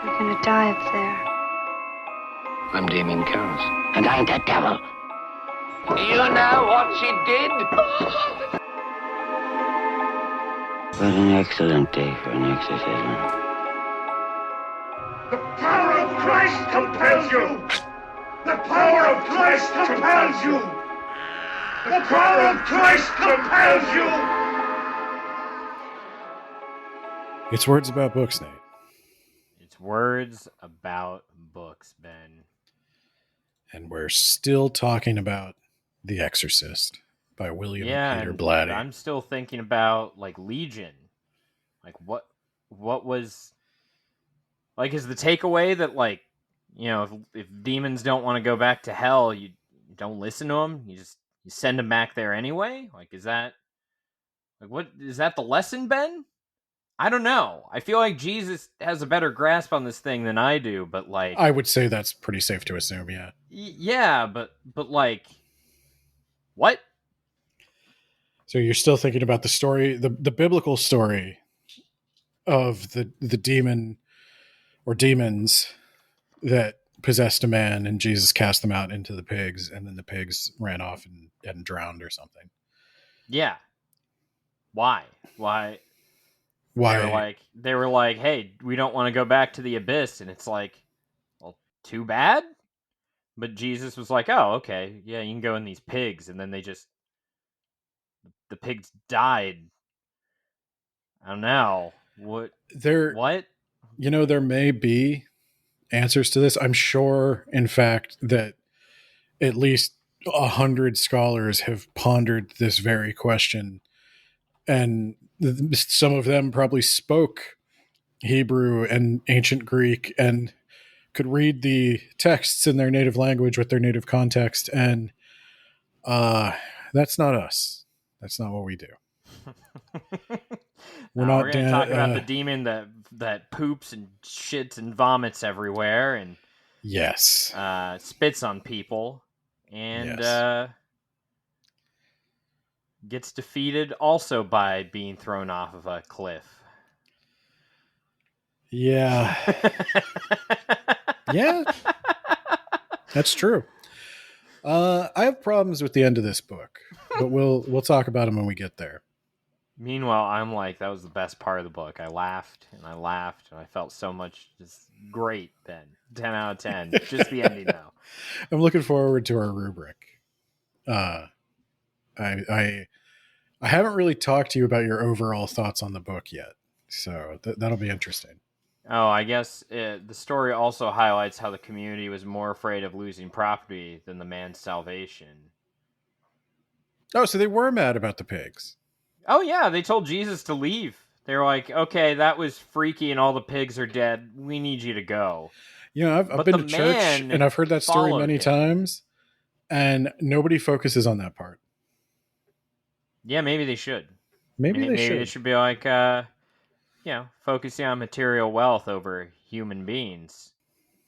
You're gonna die up there. I'm Damien Cowles. And I'm the devil. You know what she did? What an excellent day for an exorcism. The power of Christ compels you! The power of Christ compels you! The power of Christ compels you! It's Words About Books, Nate. It's Words About Books, Ben. And we're still talking about The Exorcist by William Peter Blatty. I'm still thinking about, like, Legion. Like, what was... Like, is the takeaway that, like, you know, if demons don't want to go back to hell, you don't listen to them? You send them back there anyway? Like, is that... Like, what... Is that the lesson, Ben? I don't know. I feel like Jesus has a better grasp on this thing than I do, but, like... I would say that's pretty safe to assume, yeah. Yeah, but like... What? So you're still thinking about the story, the biblical story of the demon or demons that possessed a man, and Jesus cast them out into the pigs, and then the pigs ran off and drowned or something. Yeah. Why? They were like, hey, we don't want to go back to the abyss, and it's like, well, too bad. But Jesus was like, oh, okay, yeah, you can go in these pigs, and then the pigs died. I don't know. What? You know, there may be answers to this. I'm sure, in fact, that at least 100 scholars have pondered this very question, and some of them probably spoke Hebrew and ancient Greek and could read the texts in their native language with their native context. And that's not us. That's not what we do. We're going to talk about the demon that poops and shits and vomits everywhere and yes, spits on people and gets defeated also by being thrown off of a cliff. Yeah. Yeah. That's true. I have problems with the end of this book, but we'll talk about them when we get there. Meanwhile, I'm like, that was the best part of the book. I laughed and I felt so much just great, Ben. 10 out of 10. Just the ending though. I'm looking forward to our rubric. I haven't really talked to you about your overall thoughts on the book yet, so that'll be interesting. Oh, I guess the story also highlights how the community was more afraid of losing property than the man's salvation. Oh, so they were mad about the pigs. Oh, yeah, they told Jesus to leave. They were like, okay, that was freaky and all the pigs are dead. We need you to go. You know, I've been to church and I've heard that story many times, and nobody focuses on that part. Yeah, maybe they should. Maybe they should be like, focusing on material wealth over human beings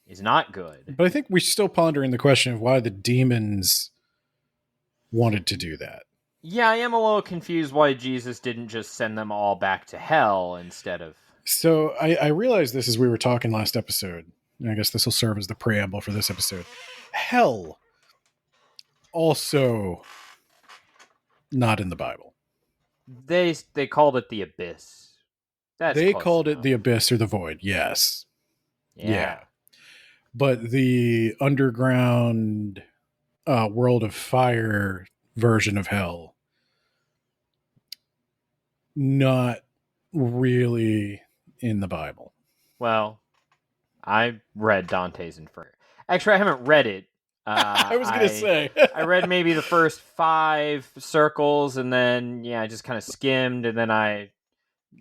is not good. But I think we're still pondering the question of why the demons wanted to do that. Yeah, I am a little confused why Jesus didn't just send them all back to hell instead of... So I realized this as we were talking last episode. I guess this will serve as the preamble for this episode. Hell also not in the Bible. They called it the abyss. They called it the abyss or the void, yes. Yeah. But the underground world of fire version of hell, not really in the Bible. Well, I read Dante's Inferno. Actually, I haven't read it. I was going to say. I read maybe the first 5 circles, and then, I just kind of skimmed, and then I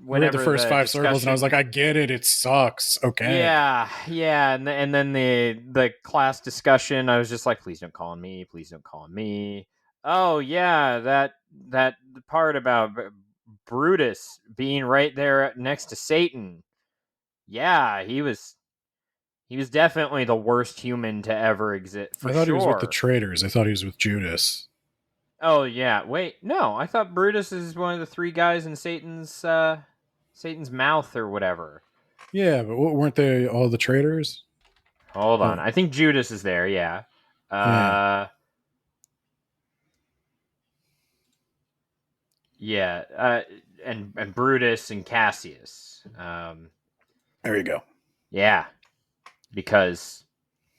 read the first 5 circles, and I was like, I get it. It sucks. Okay. Yeah. And then the class discussion, I was just like, please don't call on me. Please don't call on me. Oh, yeah, that part about Brutus being right there next to Satan. Yeah, he was definitely the worst human to ever exist. I thought he was with the traitors. I thought he was with Judas. Oh yeah, wait, no, I thought Brutus is one of the 3 guys in Satan's mouth or whatever. Yeah, but weren't they all the traitors? Hold on. I think Judas is there, yeah. Yeah, and Brutus and Cassius. There you go. Yeah, because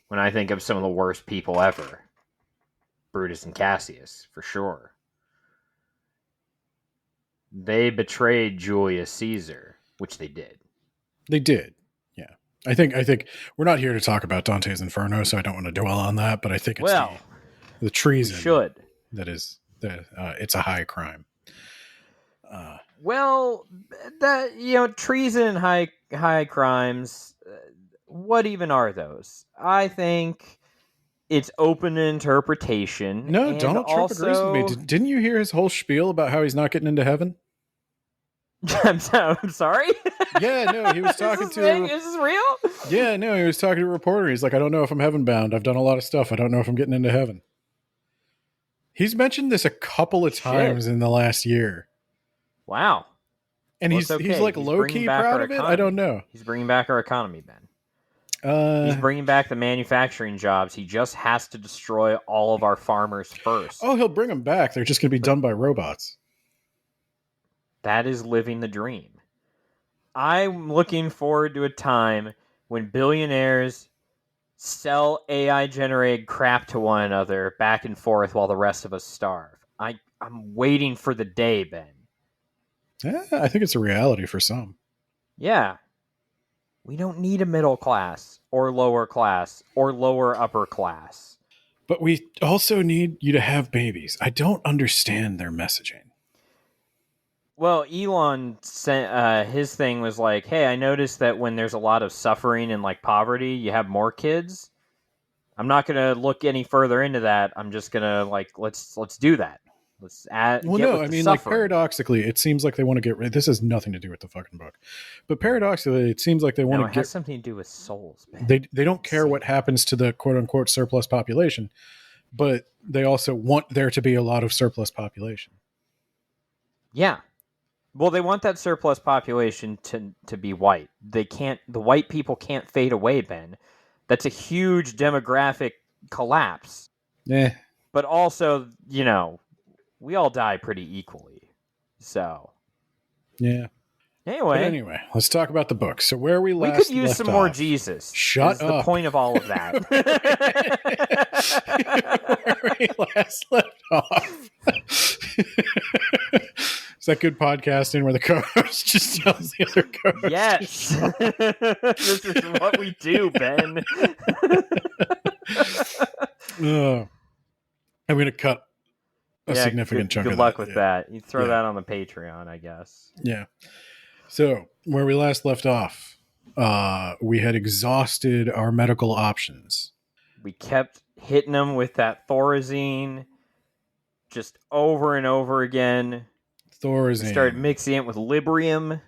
when I think of some of the worst people ever, Brutus and Cassius, for sure. They betrayed Julius Caesar, which they did. They did. Yeah. I think we're not here to talk about Dante's Inferno, so I don't want to dwell on that, but I think it's the treason should. That is it's a high crime. Well, that treason and high crimes, what even are those? I think it's open interpretation. No, Donald Trump agrees with me. Didn't you hear his whole spiel about how he's not getting into heaven? I'm sorry? Yeah, no, he was talking Is this real? Yeah, no, he was talking to a reporter. He's like, I don't know if I'm heaven bound. I've done a lot of stuff. I don't know if I'm getting into heaven. He's mentioned this a couple of times in the last year. Wow. And he's like low-key proud of it? I don't know. He's bringing back our economy, Ben. He's bringing back the manufacturing jobs. He just has to destroy all of our farmers first. Oh, he'll bring them back. They're just going to be done by robots. That is living the dream. I'm looking forward to a time when billionaires sell AI-generated crap to one another back and forth while the rest of us starve. I'm waiting for the day, Ben. Yeah, I think it's a reality for some. Yeah. We don't need a middle class or lower class or lower upper class. But we also need you to have babies. I don't understand their messaging. Well, Elon sent his thing was like, "Hey, I noticed that when there's a lot of suffering and like poverty, you have more kids. I'm not gonna look any further into that. I'm just gonna like let's do that. Let's add." Well, no, I mean, like paradoxically, it seems like they want to get rid. This has nothing to do with the fucking book, but paradoxically, it seems like they want to get. It has something to do with souls. Man. They don't care what happens to the quote unquote surplus population, but they also want there to be a lot of surplus population. Yeah. Well, they want that surplus population to be white. The white people can't fade away, Ben. That's a huge demographic collapse. Yeah. But also, we all die pretty equally. So. Yeah. Anyway, let's talk about the book. So where we could use some more Jesus. Shut up. The point of all of that. Where we last left off. Is that good podcasting where the co-host just tells the other co-host? Yes. This is what we do, Ben. I'm going to cut a significant chunk of that. Good luck with that. You throw that on the Patreon, I guess. Yeah. So where we last left off, we had exhausted our medical options. We kept hitting them with that Thorazine just over and over again. Thorazine. We started mixing it with Librium.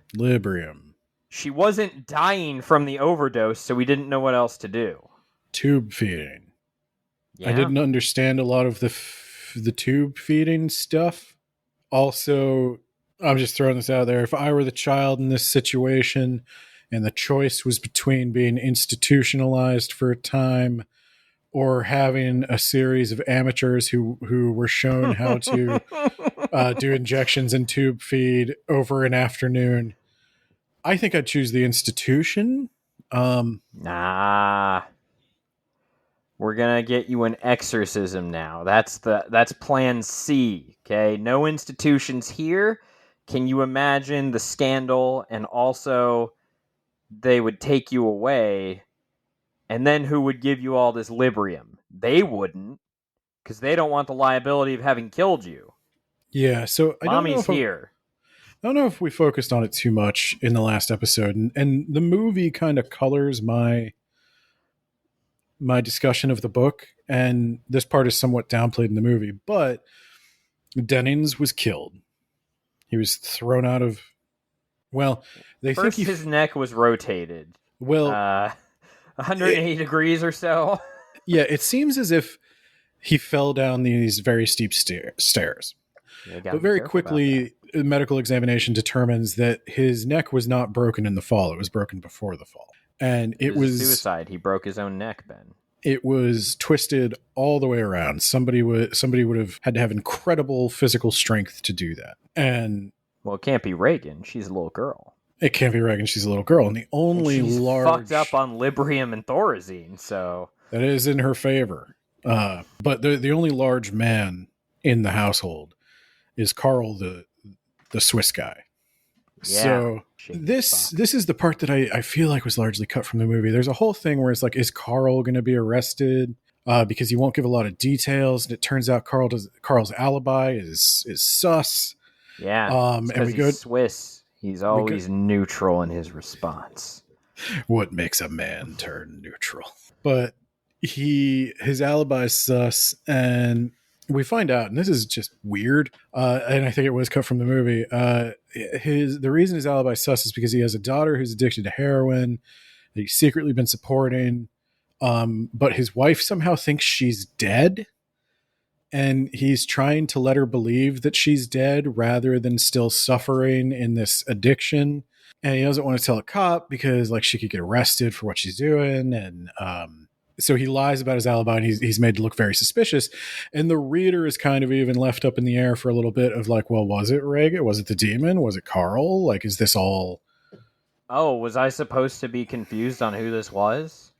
She wasn't dying from the overdose, so we didn't know what else to do. Tube feeding. Yeah. I didn't understand a lot of the tube feeding stuff. Also, I'm just throwing this out there. If I were the child in this situation and the choice was between being institutionalized for a time or having a series of amateurs who were shown how to do injections and tube feed over an afternoon, I think I'd choose the institution. Nah. We're going to get you an exorcism now. That's plan C, okay? No institutions here. Can you imagine the scandal? And also, they would take you away. And then who would give you all this Librium? They wouldn't, because they don't want the liability of having killed you. Yeah, so Mommy's here. I don't know if we focused on it too much in the last episode. And the movie kind of colors my discussion of the book. And this part is somewhat downplayed in the movie. But Dennings was killed. He was thrown out of... Well, they First, think his neck was rotated. Well... 180 degrees or so. Yeah, it seems as if he fell down these very steep stairs. Yeah, but very quickly, medical examination determines that his neck was not broken in the fall. It was broken before the fall. And it was suicide. He broke his own neck, Ben. It was twisted all the way around. Somebody would have had to have incredible physical strength to do that. And well, it can't be Reagan. She's a little girl. It can't be Reagan. She's a little girl. And the only and she's large fucked up on Librium and Thorazine, so that is in her favor. But the only large man in the household is Carl, the Swiss guy. Yeah. So this is the part that I feel like was largely cut from the movie. There's a whole thing where it's like, is Carl going to be arrested? Because he won't give a lot of details, and it turns out Carl's alibi is sus. Yeah, and he's Swiss. He's always neutral in his response. What makes a man turn neutral? But his alibi is sus, and we find out, and this is just weird, and I think it was cut from the movie. The reason his alibi is sus is because he has a daughter who's addicted to heroin that he's secretly been supporting, but his wife somehow thinks she's dead, and he's trying to let her believe that she's dead rather than still suffering in this addiction. And he doesn't want to tell a cop because like she could get arrested for what she's doing, and so he lies about his alibi, and he's made to look very suspicious. And the reader is kind of even left up in the air for a little bit of like, well, was it Reagan? Was it the demon? Was it Carl? Like, is this all? Oh, was I supposed to be confused on who this was?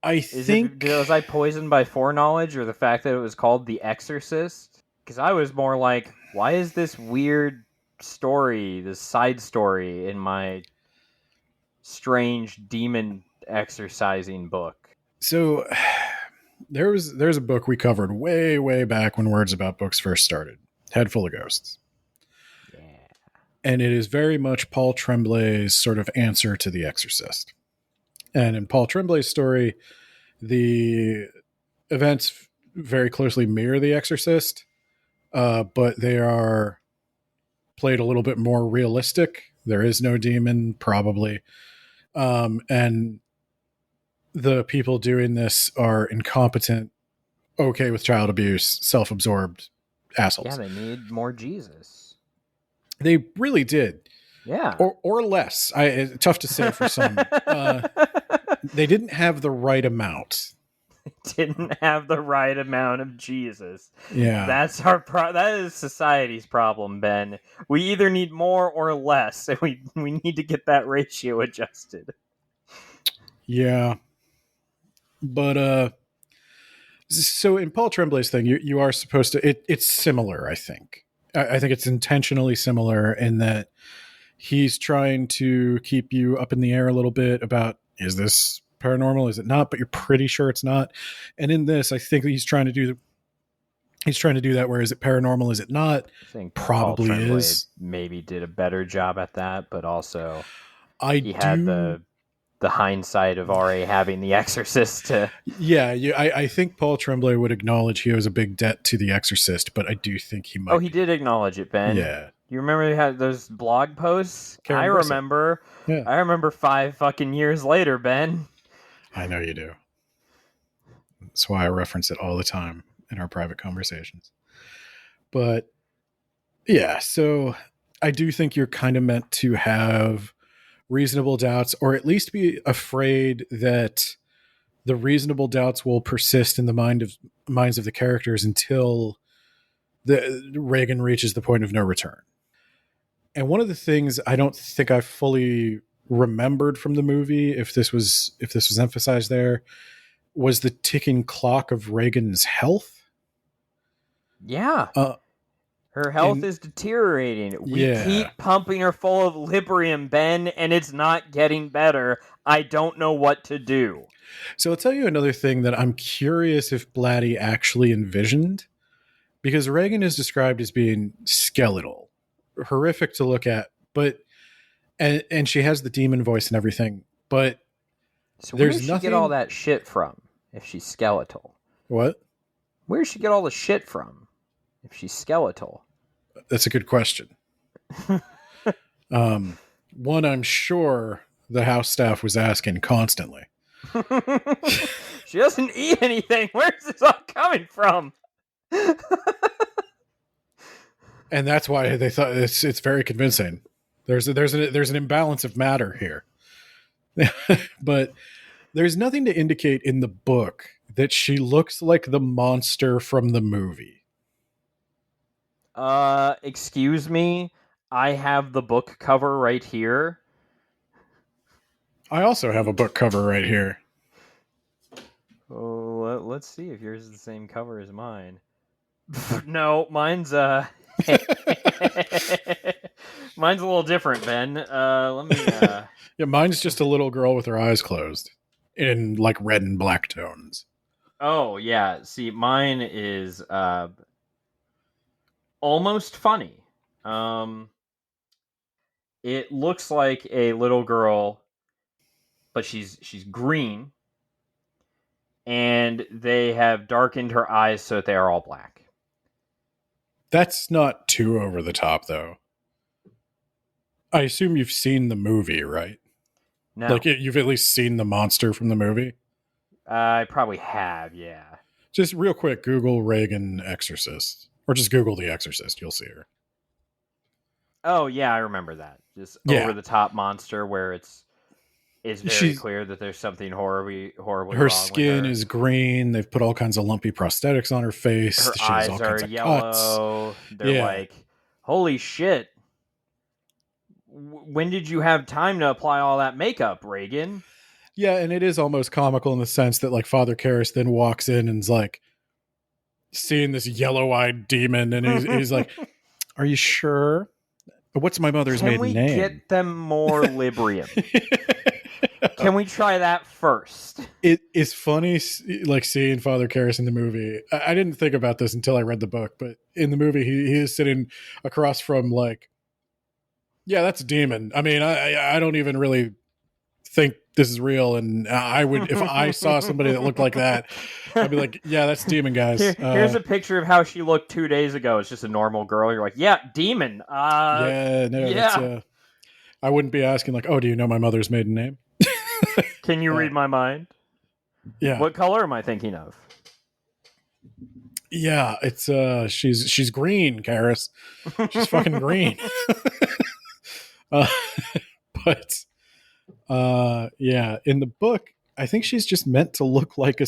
Was I poisoned by foreknowledge, or the fact that it was called The Exorcist? Because I was more like, why is this weird story, this side story in my strange demon exorcising book? So there's a book we covered way back when Words About Books first started, Head Full of Ghosts. Yeah. And it is very much Paul Tremblay's sort of answer to The Exorcist. And in Paul Tremblay's story, the events very closely mirror The Exorcist, but they are played a little bit more realistic. There is no demon, probably. And the people doing this are incompetent, okay with child abuse, self-absorbed assholes. Yeah, they need more Jesus. They really did. Yeah. Or less. It's tough to say for some. They didn't have the right amount. Didn't have the right amount of Jesus. Yeah. That's that is society's problem, Ben. We either need more or less, and we need to get that ratio adjusted. Yeah. But so in Paul Tremblay's thing, you are supposed to it's similar, I think. I think it's intentionally similar in that he's trying to keep you up in the air a little bit about, is this paranormal? Is it not? But you're pretty sure it's not. And in this, I think he's trying to do that. Where is it paranormal? Is it not? I think probably Paul Tremblay is. Maybe did a better job at that, but also he had the hindsight of already having The Exorcist to... Yeah, I think Paul Tremblay would acknowledge he owes a big debt to The Exorcist, but I do think he might. Oh, he did acknowledge it, Ben. Yeah. You remember he had those blog posts? Karen I Russell. remember. Yeah. I remember 5 fucking years later, Ben. I know you do. That's why I reference it all the time in our private conversations. But yeah, so I do think you're kind of meant to have reasonable doubts, or at least be afraid that the reasonable doubts will persist in the minds of the characters until the Reagan reaches the point of no return. And one of the things I don't think I fully remembered from the movie, if this was emphasized there, was the ticking clock of Reagan's health. Yeah. Her health is deteriorating. We keep pumping her full of Librium, Ben, and it's not getting better. I don't know what to do. So I'll tell you another thing that I'm curious if Blatty actually envisioned, because Reagan is described as being skeletal, horrific to look at, but and she has the demon voice and everything, but so where does she get all that shit from if she's skeletal? What? Where does she get all the shit from if she's skeletal? That's a good question. One I'm sure the house staff was asking constantly. She doesn't eat anything. Where's this all coming from? And that's why they thought it's very convincing. There's an imbalance of matter here. But there's nothing to indicate in the book that she looks like the monster from the movie. Excuse me. I have the book cover right here. I also have a book cover right here. Oh, let's see if yours is the same cover as mine. No, mine's mine's a little different, Ben. Let me Yeah, mine's just a little girl with her eyes closed in like red and black tones. Oh, yeah. See, mine is almost funny. It looks like a little girl, but she's green, and they have darkened her eyes so that they are all black. That's not too over the top, though. I assume you've seen the movie, right? No, Like, you've at least seen the monster from the movie? I probably have, yeah. Just real quick, Google Reagan Exorcist. Or just Google The Exorcist. You'll see her. Oh, yeah, I remember that. Just Yeah. over-the-top monster where it's very clear that there's something horribly her wrong skin with her. is green. They've put all kinds of lumpy prosthetics on her face. Her She has eyes all are kinds of yellow. cuts. They're Yeah. like, holy shit. When did you have time to apply all that makeup, Reagan? Yeah, and it is almost comical in the sense that like Father Karras then walks in and's like seeing this yellow-eyed demon, and he's like, "Are you sure? What's my mother's maiden name?" Can we get them more Librium? Can we try that first? It is funny, like seeing Father Karras in the movie. I didn't think about this until I read the book, but in the movie, he is sitting across from like, yeah, that's a demon. I mean, I don't even really think this is real, and I would, if I saw somebody that looked like that, I'd be like, yeah, that's demon, guys. Here's a picture of how she looked 2 days ago. It's just a normal girl. You're like, yeah, demon. Yeah, no, yeah. That's, I wouldn't be asking like, oh, do you know my mother's maiden name? Can you read my mind? Yeah. What color am I thinking of? Yeah, it's she's green, Karras. She's fucking green. But yeah, in the book, I think she's just meant to look like a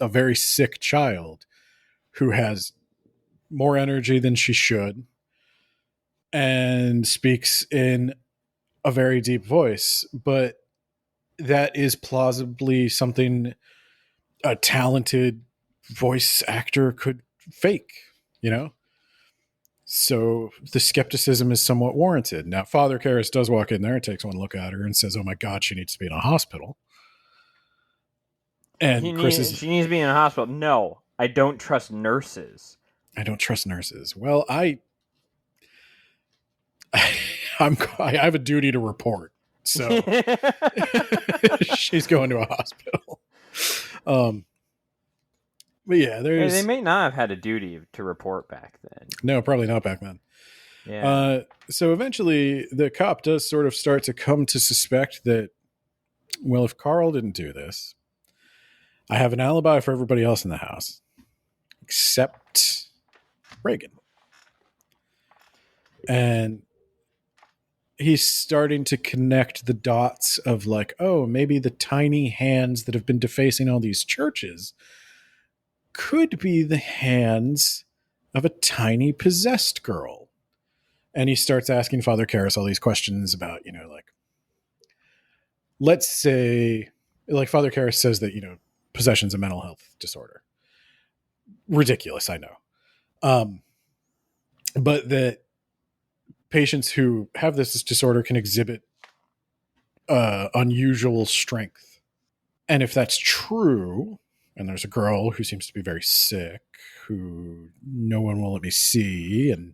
very sick child who has more energy than she should and speaks in a very deep voice, but that is plausibly something a talented voice actor could fake, you know? So the skepticism is somewhat warranted. Now, Father Karras does walk in there and takes one look at her and says, "Oh my God, she needs to be in a hospital." And she needs to be in a hospital. No, I don't trust nurses. I don't trust nurses. Well, I have a duty to report, so she's going to a hospital. But yeah, they may not have had a duty to report back then. No, probably not back then. Yeah. So eventually, the cop does sort of start to come to suspect that, well, if Carl didn't do this, I have an alibi for everybody else in the house, except Reagan. And he's starting to connect the dots of like, oh, maybe the tiny hands that have been defacing all these churches could be the hands of a tiny possessed girl. And he starts asking Father Karras all these questions about, like, let's say, like Father Karras says that, possession's a mental health disorder. Ridiculous, I know. But that patients who have this disorder can exhibit unusual strength. And if that's true, and there's a girl who seems to be very sick, who no one will let me see, and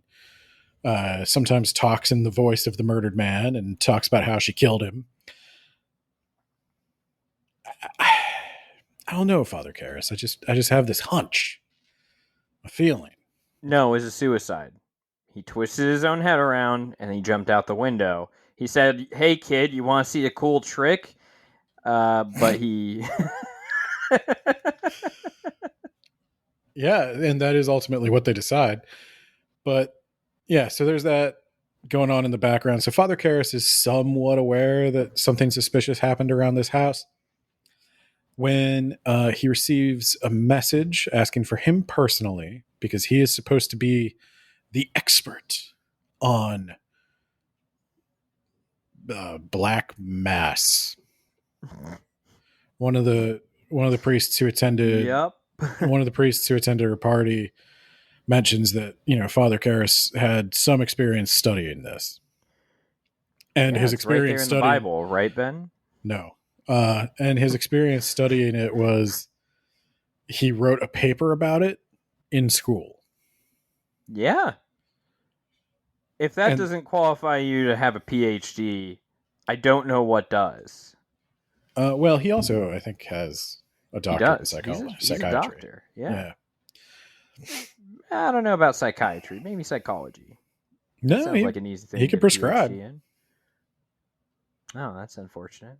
sometimes talks in the voice of the murdered man and talks about how she killed him. I don't know, Father Karras. I just have this hunch, a feeling. No, it was a suicide. He twisted his own head around and he jumped out the window. He said, "Hey kid, you want to see a cool trick?" But he Yeah, and that is ultimately what they decide. But Yeah, so there's that going on in the background. So Father Karras is somewhat aware that something suspicious happened around this house when he receives a message asking for him personally, because he is supposed to be the expert on black mass. One of the priests who attended Yep. one of the priests who attended her party mentions that, Father Karras had some experience studying this. And Yeah, his it's right there experience in studying the Bible, right, Ben? No. And his experience studying it was he wrote a paper about it in school. Yeah. If that And- doesn't qualify you to have a PhD, I don't know what does. Well, he also, I think, has a He doctorate in does. psychology. He's a doctor. Yeah. I don't know about psychiatry. Maybe psychology. No, Sounds like an easy thing he to could get a prescribe. PhD in. Oh, that's unfortunate.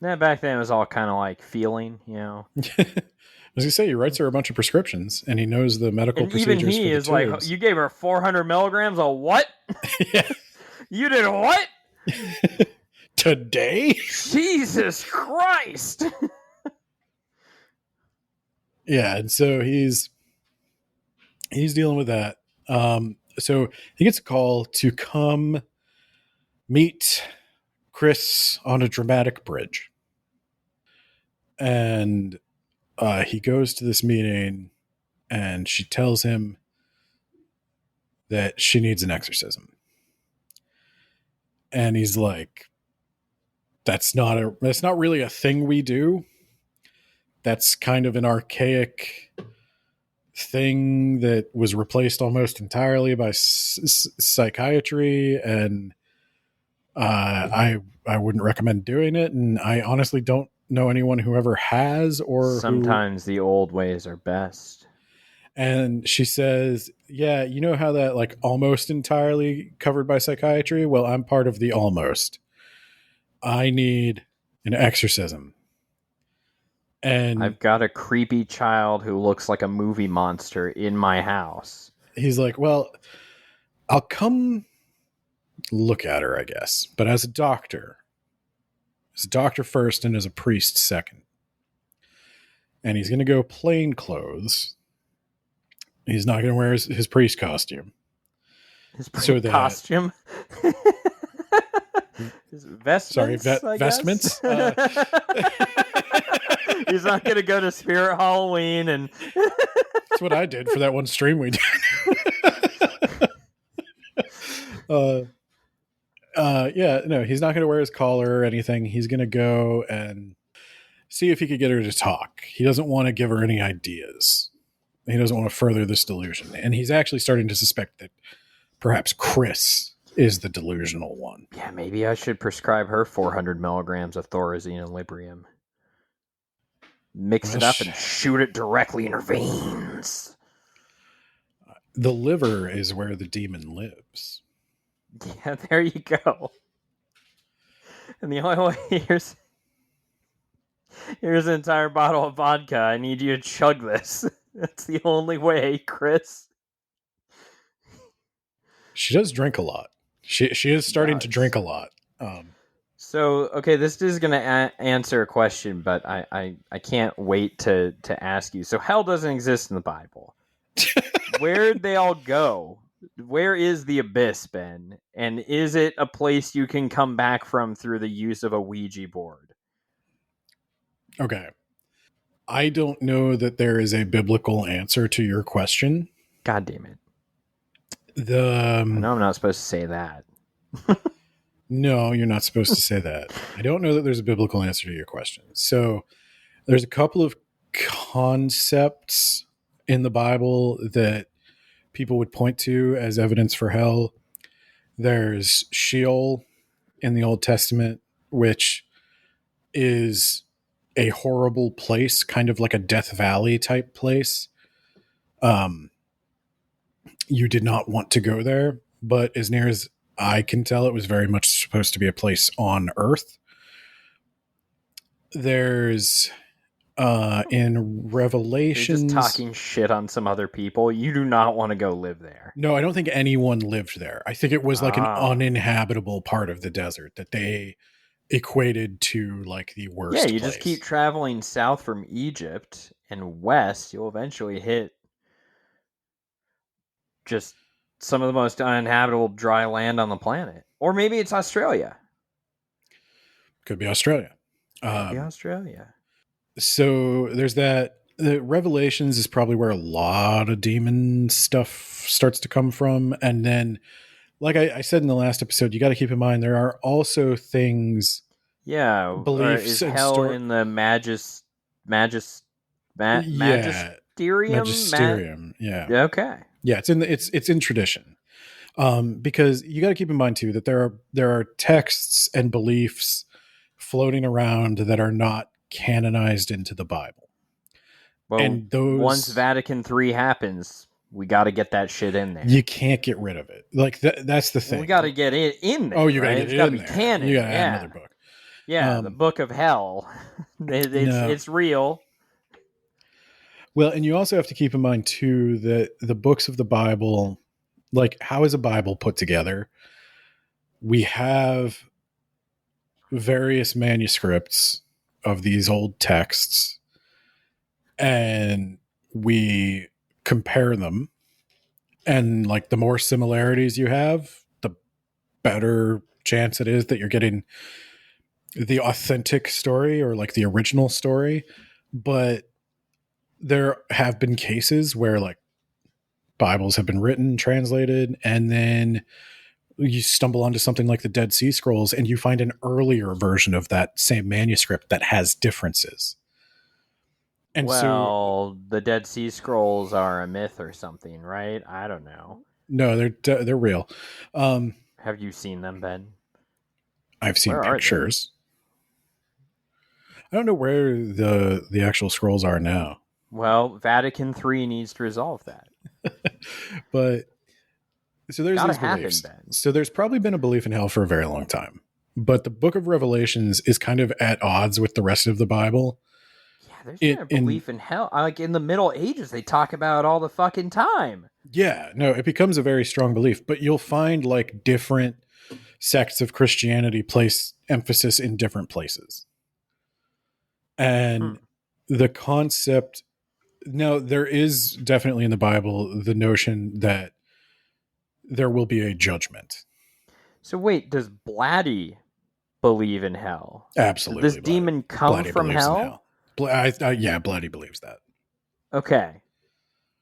Yeah, back then it was all kind of like feeling, I was going to say, he writes her a bunch of prescriptions, and he knows the medical And even procedures he for the is like, tubes. you gave her 400 milligrams of what? Yeah. You did what? Today? Jesus Christ! Yeah, and so he's dealing with that. So he gets a call to come meet Chris on a dramatic bridge. And he goes to this meeting, and she tells him that she needs an exorcism. And he's like, that's not really a thing we do. That's kind of an archaic thing that was replaced almost entirely by psychiatry, and I wouldn't recommend doing it. And I honestly don't know anyone who ever has, or Sometimes the old ways are best. And she says, yeah, you know how that like almost entirely covered by psychiatry? Well, I'm part of the almost. I need an exorcism. And I've got a creepy child who looks like a movie monster in my house. He's like, well, I'll come look at her, I guess. But as a doctor first and as a priest second. And he's going to go plain clothes. He's not going to wear his priest costume. His costume? His vestments? Sorry, vestments? He's not going to go to Spirit Halloween and... That's what I did for that one stream we did. Yeah, no, he's not going to wear his collar or anything. He's going to go and see if he could get her to talk. He doesn't want to give her any ideas. He doesn't want to further this delusion. And he's actually starting to suspect that perhaps Chris is the delusional one. Yeah, maybe I should prescribe her 400 milligrams of Thorazine and Librium. Mix it up and shoot it directly in her veins. The liver is where the demon lives. Yeah, there you go. And the only way here's an entire bottle of vodka. I need you to chug this. That's the only way, Chris. She does drink a lot. She is starting to drink a lot. So, okay, this is going to answer a question, but I can't wait to ask you. So hell doesn't exist in the Bible. Where'd they all go? Where is the abyss, Ben? And is it a place you can come back from through the use of a Ouija board? Okay. I don't know that there is a biblical answer to your question. God damn it. I know I'm not supposed to say that. No, you're not supposed to say that. I don't know that there's a biblical answer to your question. So there's a couple of concepts in the Bible that people would point to as evidence for hell. There's Sheol in the Old Testament, which is a horrible place, kind of like a Death Valley type place. You did not want to go there, but as near as I can tell, it was very much supposed to be a place on Earth. There's In You're Revelations, just talking shit on some other people. You do not want to go live there. no, I don't think anyone lived there. I think it was like an Ah. uninhabitable part of the desert that they equated to like the worst Yeah, you place. just keep traveling south from Egypt and west, you'll eventually hit just some of the most uninhabitable dry land on the planet. Or maybe it's Australia. Could be Australia. Maybe Australia. So there's that. The Revelations is probably where a lot of demon stuff starts to come from. And then, like I said in the last episode, you got to keep in mind there are also things, Yeah, beliefs, is and hell in the magisterium? magisterium. Yeah, Okay. yeah. It's in tradition. Because you got to keep in mind too that there are texts and beliefs floating around that are not canonized into the Bible. Well, And those, once Vatican III happens, we got to get that shit in there. you can't get rid of it. Like that's the thing. We got to get it in there. Oh, you got to right? get It's it got to in be there. canon. You got to yeah. add another book. Yeah, the Book of Hell. It's real. Well, and you also have to keep in mind too that the books of the Bible, like how is a Bible put together? We have various manuscripts of these old texts, and we compare them. And like the more similarities you have, the better chance it is that you're getting the authentic story or like the original story. But there have been cases where like Bibles have been written, translated, and then you stumble onto something like the Dead Sea Scrolls and you find an earlier version of that same manuscript that has differences. And The Dead Sea Scrolls are a myth or something, right? I don't know. No, they're real. Have you seen them, Ben? I've seen Where are they? pictures. I don't know where the actual scrolls are now. Well, Vatican III needs to resolve that. But so there's Gotta these happen, beliefs. Ben. So there's probably been a belief in hell for a very long time. But the Book of Revelations is kind of at odds with the rest of the Bible. Yeah, there's been a belief in hell. Like in the Middle Ages, they talk about it all the fucking time. Yeah, no, it becomes a very strong belief. But you'll find like different sects of Christianity place emphasis in different places. And the concept, now there is definitely in the Bible the notion that there will be a judgment. So wait, does Blatty believe in hell? Absolutely. Does this demon come Blatty from believes in hell? Yeah, Blatty believes that. Okay.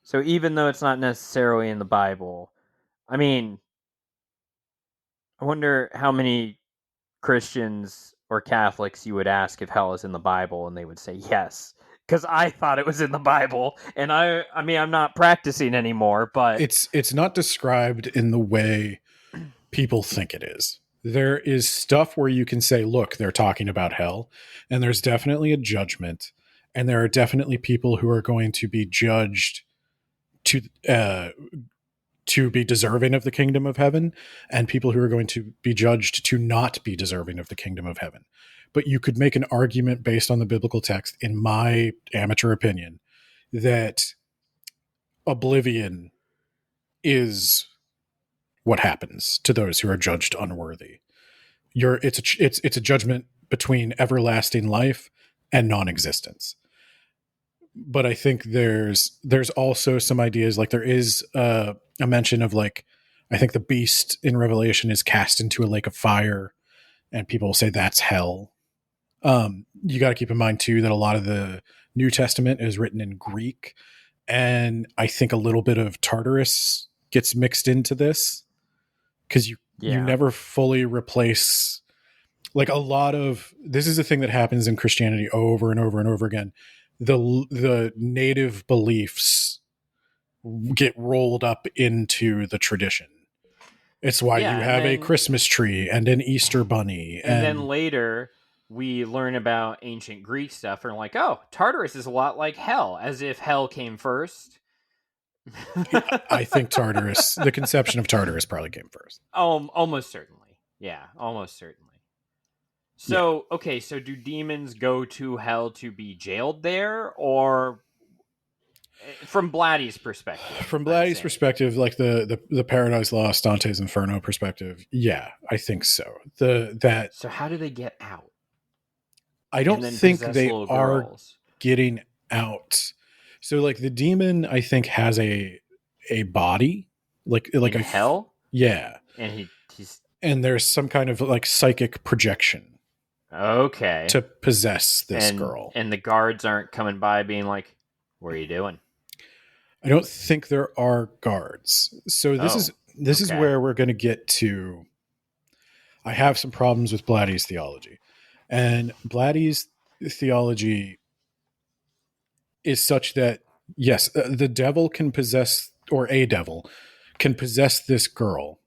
So even though it's not necessarily in the Bible, I mean, I wonder how many Christians or Catholics you would ask if hell is in the Bible, and they would say yes. Because I thought it was in the Bible, and I mean, I'm not practicing anymore, but it's not described in the way people think it is. There is stuff where you can say, look, they're talking about hell, and there's definitely a judgment, and there are definitely people who are going to be judged to be deserving of the kingdom of heaven, and people who are going to be judged to not be deserving of the kingdom of heaven. But you could make an argument based on the biblical text, in my amateur opinion, that oblivion is what happens to those who are judged unworthy. It's a judgment between everlasting life and non-existence. But I think there's also some ideas, like there is a mention of like, I think the beast in Revelation is cast into a lake of fire, and people will say that's hell. You got to keep in mind too that a lot of the New Testament is written in Greek, and I think a little bit of Tartarus gets mixed into this because you never fully replace, like, a lot of this is a thing that happens in Christianity over and over and over again. The native beliefs get rolled up into the tradition. It's why you have a Christmas tree and an Easter bunny. And then later we learn about ancient Greek stuff and like, oh, Tartarus is a lot like hell, as if hell came first. I think Tartarus, the conception of Tartarus probably came first. Oh, almost certainly. Yeah, almost certainly. So, okay, so do demons go to hell to be jailed there, or from Blatty's perspective? From Blatty's perspective, like the Paradise Lost, Dante's Inferno perspective, yeah, I think so. So how do they get out? I don't think they are getting out. So like the demon, I think has a body, like in hell. Yeah, and he's and there's some kind of like psychic projection. Okay. To possess this girl. And the guards aren't coming by being like, what are you doing? I don't think there are guards. So this is where we're going to get to. I have some problems with Blatty's theology. And Blatty's theology is such that, yes, the devil can possess, or a devil can possess this girl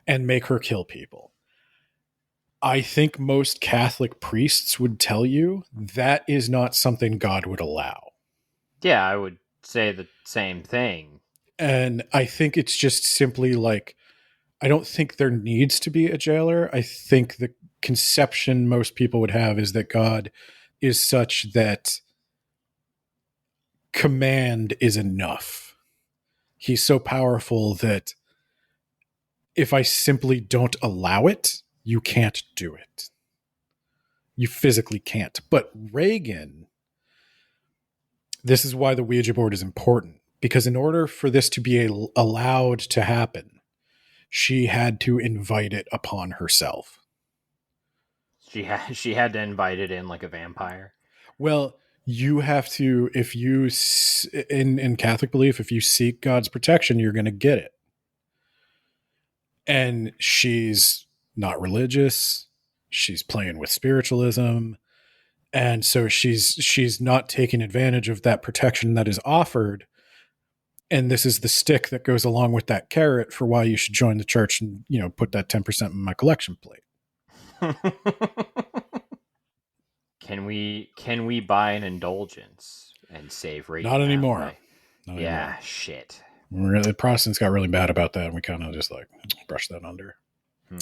and make her kill people. I think most Catholic priests would tell you that is not something God would allow. Yeah, I would say the same thing. And I think it's just simply like, I don't think there needs to be a jailer. I think the conception most people would have is that God is such that command is enough. He's so powerful that if I simply don't allow it, you can't do it. You physically can't. But Regan, this is why the Ouija board is important. Because in order for this to be allowed to happen, she had to invite it upon herself. She had to invite it in like a vampire. Well, you have to, if you, in Catholic belief, if you seek God's protection, you're going to get it. And she's not religious. She's playing with spiritualism. And so she's not taking advantage of that protection that is offered. And this is the stick that goes along with that carrot for why you should join the church and, put that 10% in my collection plate. Can we buy an indulgence and save Regan? Not anymore. Yeah, shit. The Protestants got really bad about that, and we kind of just like brush that under. We're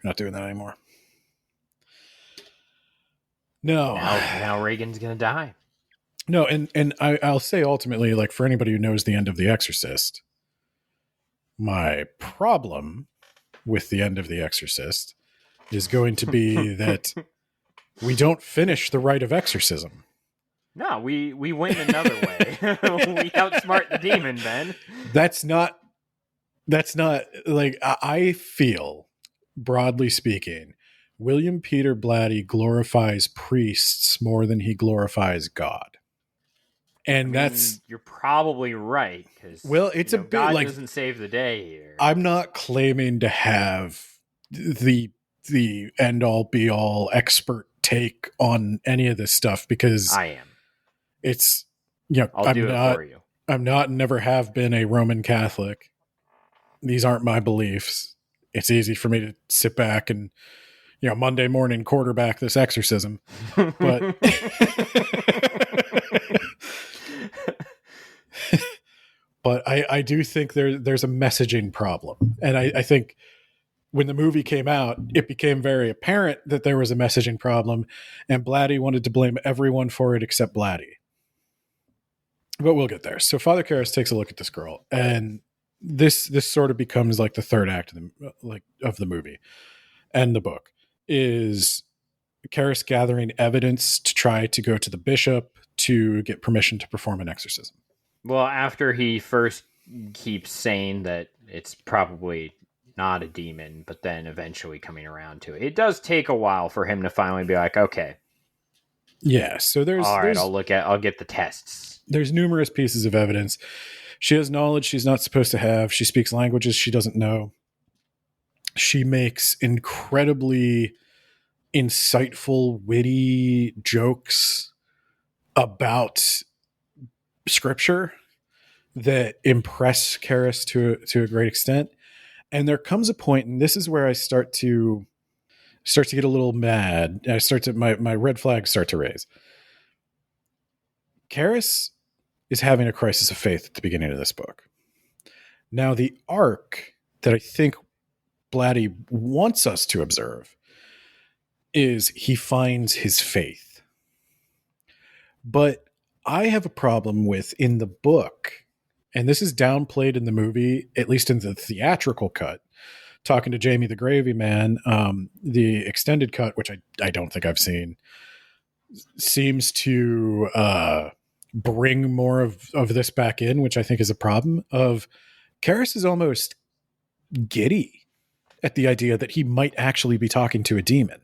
not doing that anymore. No. Now Regan's gonna die. No, and I'll say ultimately, like for anybody who knows the end of The Exorcist, my problem with the end of The Exorcist is going to be that we don't finish the rite of exorcism. No, we win another way. We outsmart the demon, Ben. That's not like, I feel, broadly speaking, William Peter Blatty glorifies priests more than he glorifies God. And you're probably right, because it's a bit God like, doesn't save the day here. I'm not claiming to have the end all be all expert take on any of this stuff, because I am. It's I'll do it for you. I'm not, never have been a Roman Catholic. These aren't my beliefs. It's easy for me to sit back and Monday morning quarterback this exorcism, but but I do think there's a messaging problem, and I think when the movie came out, it became very apparent that there was a messaging problem, and Blatty wanted to blame everyone for it except Blatty. But we'll get there. So Father Karras takes a look at this girl, and this sort of becomes like the third act of the movie and the book, is Karras gathering evidence to try to go to the bishop to get permission to perform an exorcism. Well, after he first keeps saying that it's probably not a demon, but then eventually coming around to it. It does take a while for him to finally be like, okay. Yeah, so I'll get the tests. There's numerous pieces of evidence. She has knowledge she's not supposed to have. She speaks languages she doesn't know. She makes incredibly insightful, witty jokes about scripture that impress Karras to a great extent. And there comes a point, and this is where I start to get a little mad. My red flags start to raise. Karras is having a crisis of faith at the beginning of this book. Now, the arc that I think Blatty wants us to observe is he finds his faith. But I have a problem with in the book, and this is downplayed in the movie, at least in the theatrical cut. Talking to Jamie the Gravy Man, the extended cut, which I don't think I've seen, seems to bring more of this back in, which I think is a problem. Of Karras is almost giddy at the idea that he might actually be talking to a demon.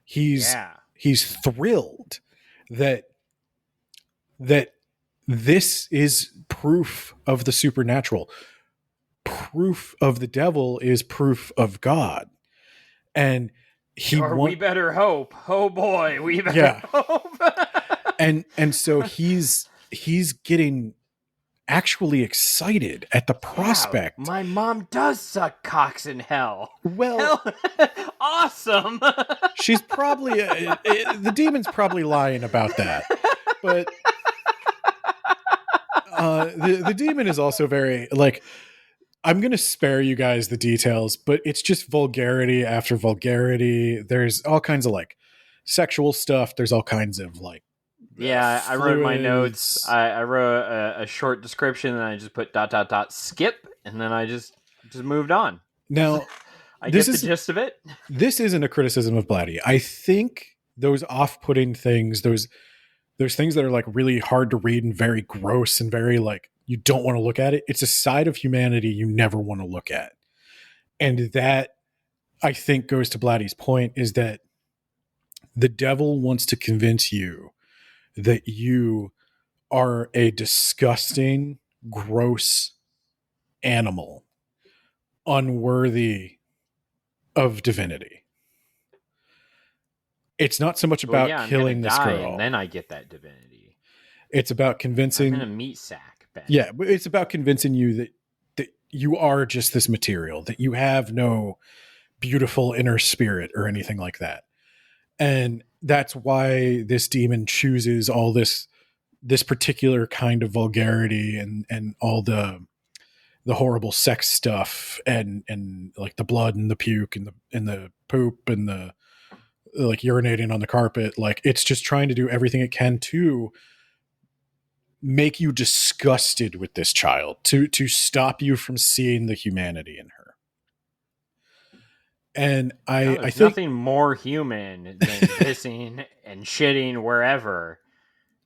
He's thrilled that this is proof of the supernatural. Proof of the devil is proof of God. And we better hope. Oh boy, we better hope. and so he's getting actually excited at the prospect. My mom does suck cocks in hell. Well, awesome. She's probably the demon's probably lying about that, but the demon is also very like. I'm going to spare you guys the details, but it's just vulgarity after vulgarity. There's all kinds of like sexual stuff. There's all kinds of like. I wrote my notes. I wrote a short description and I just put ... skip. And then I just moved on. Now, I get the gist of it. This isn't a criticism of Blatty. I think those off-putting things, those things that are like really hard to read and very gross and very like, you don't want to look at it. It's a side of humanity you never want to look at. And that, I think, goes to Blatty's point, is that the devil wants to convince you that you are a disgusting, gross animal, unworthy of divinity. It's not so much about killing this girl. And then I get that divinity. It's about convincing... I'm in a meat sack. Yeah, but it's about convincing you that you are just this material, that you have no beautiful inner spirit or anything like that. And that's why this demon chooses all this particular kind of vulgarity and all the horrible sex stuff and like the blood and the puke and the poop and the like urinating on the carpet. Like, it's just trying to do everything it can to make you disgusted with this child, to stop you from seeing the humanity in her. And I think nothing more human than pissing and shitting wherever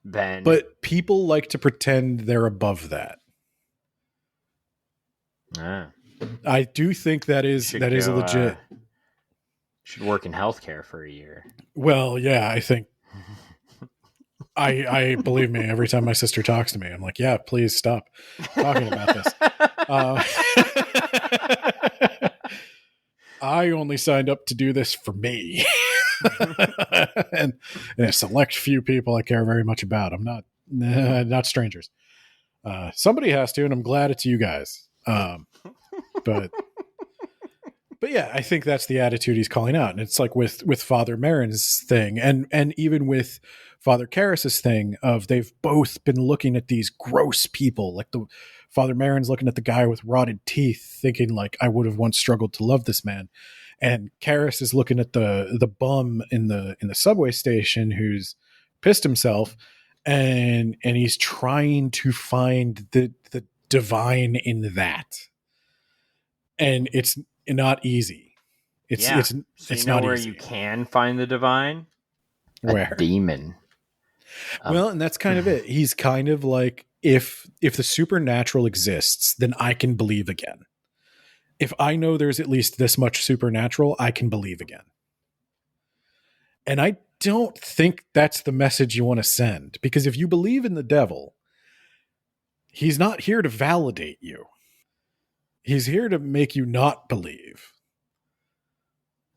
than. But people like to pretend they're above that. I do think that is a legit. Should work in healthcare for a year. Well, yeah, I think. I believe me, every time my sister talks to me, I'm like, yeah, please stop talking about this. I only signed up to do this for me. and a select few people I care very much about. I'm not strangers. Somebody has to, and I'm glad it's you guys. But yeah, I think that's the attitude he's calling out. And it's like with Father Marin's thing and even with Father Karras's thing of they've both been looking at these gross people. Like the Father Marin's looking at the guy with rotted teeth thinking like, I would have once struggled to love this man. And Karras is looking at the bum in the subway station who's pissed himself and he's trying to find the divine in that. And it's not easy. It's not where easy. You can find the divine? Where? A demon. Well, and that's kind of it. He's kind of like, if the supernatural exists, then I can believe again. If I know there's at least this much supernatural, I can believe again. And I don't think that's the message you want to send, because if you believe in the devil, he's not here to validate you. He's here to make you not believe.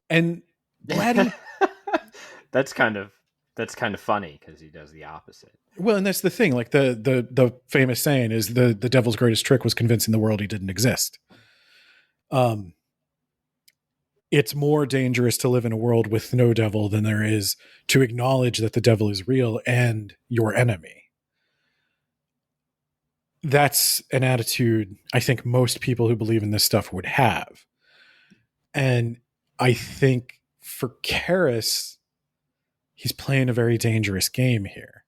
And Blatty, that's kind of funny because he does the opposite. Well, and that's the thing. Like the famous saying is the devil's greatest trick was convincing the world he didn't exist. It's more dangerous to live in a world with no devil than there is to acknowledge that the devil is real and your enemy. That's an attitude I think most people who believe in this stuff would have. And I think for Karis, he's playing a very dangerous game here.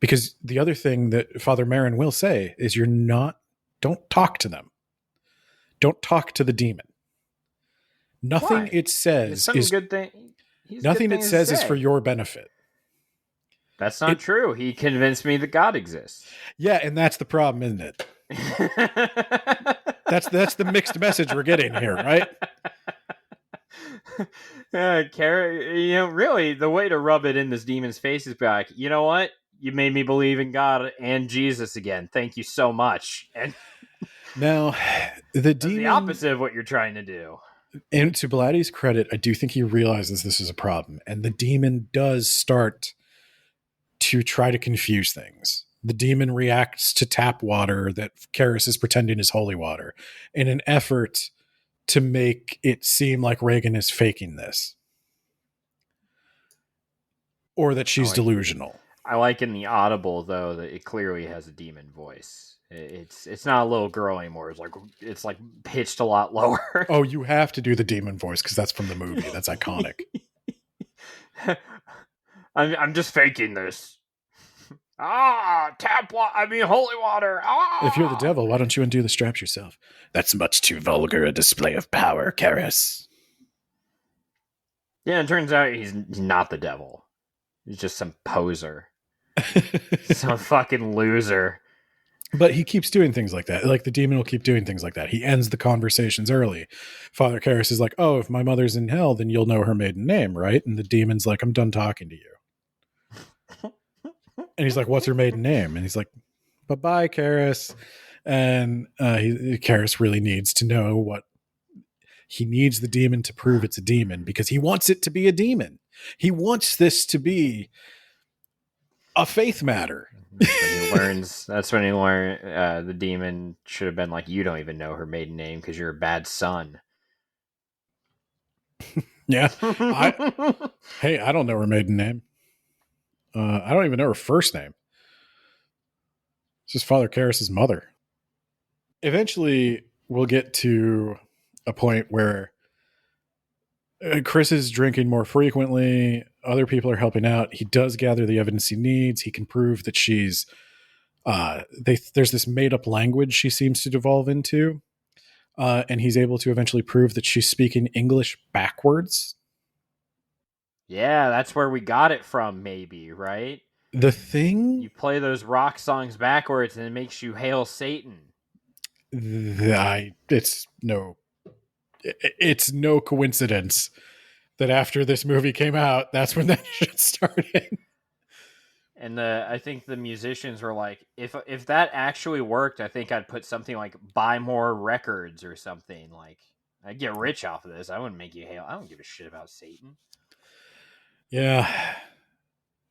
Because the other thing that Father Merrin will say is don't talk to them. Don't talk to the demon. Nothing Why? it says is good thing. Nothing it says is for your benefit. That's not true. He convinced me that God exists. Yeah, and that's the problem, isn't it? That's the mixed message we're getting here, right? Really, the way to rub it in this demon's face is be like, you know what? You made me believe in God and Jesus again. Thank you so much. And now, the demon, the opposite of what you're trying to do. And to Blatty's credit, I do think he realizes this is a problem, and the demon does start to try to confuse things. The demon reacts to tap water that Karis is pretending is holy water in an effort to make it seem like Reagan is faking this, or that she's delusional. I like in the audible though that it clearly has a demon voice. It's not a little girl anymore. It's like pitched a lot lower. Oh, you have to do the demon voice because that's from the movie. That's iconic. I'm just faking this. Holy water. If you're the devil, why don't you undo the straps yourself? That's much too vulgar a display of power, Karis. Yeah, it turns out he's not the devil. He's just some poser. Some fucking loser. But he keeps doing things like that. Like the demon will keep doing things like that. He ends the conversations early. Father Karis is like, oh, if my mother's in hell, then you'll know her maiden name, right? And the demon's like, I'm done talking to you. And he's like, what's her maiden name? And he's like, bye-bye, Karis. And Karis really needs to know what he needs the demon to prove it's a demon because he wants it to be a demon. He wants this to be a faith matter. That's when he learns the demon should have been like, you don't even know her maiden name because you're a bad son. Yeah. I don't know her maiden name. I don't even know her first name. It's just Father Karis' mother. Eventually, we'll get to a point where Chris is drinking more frequently. Other people are helping out. He does gather the evidence he needs. He can prove that she's... there's this made-up language she seems to devolve into. And he's able to eventually prove that she's speaking English backwards. Yeah, that's where we got it from, maybe, right? The thing... You play those rock songs backwards and it makes you hail Satan. It's no coincidence that after this movie came out, that's when that shit started. And I think the musicians were like, if that actually worked, I think I'd put something like buy more records or something. Like, I'd get rich off of this. I wouldn't make you hail. I don't give a shit about Satan. Yeah,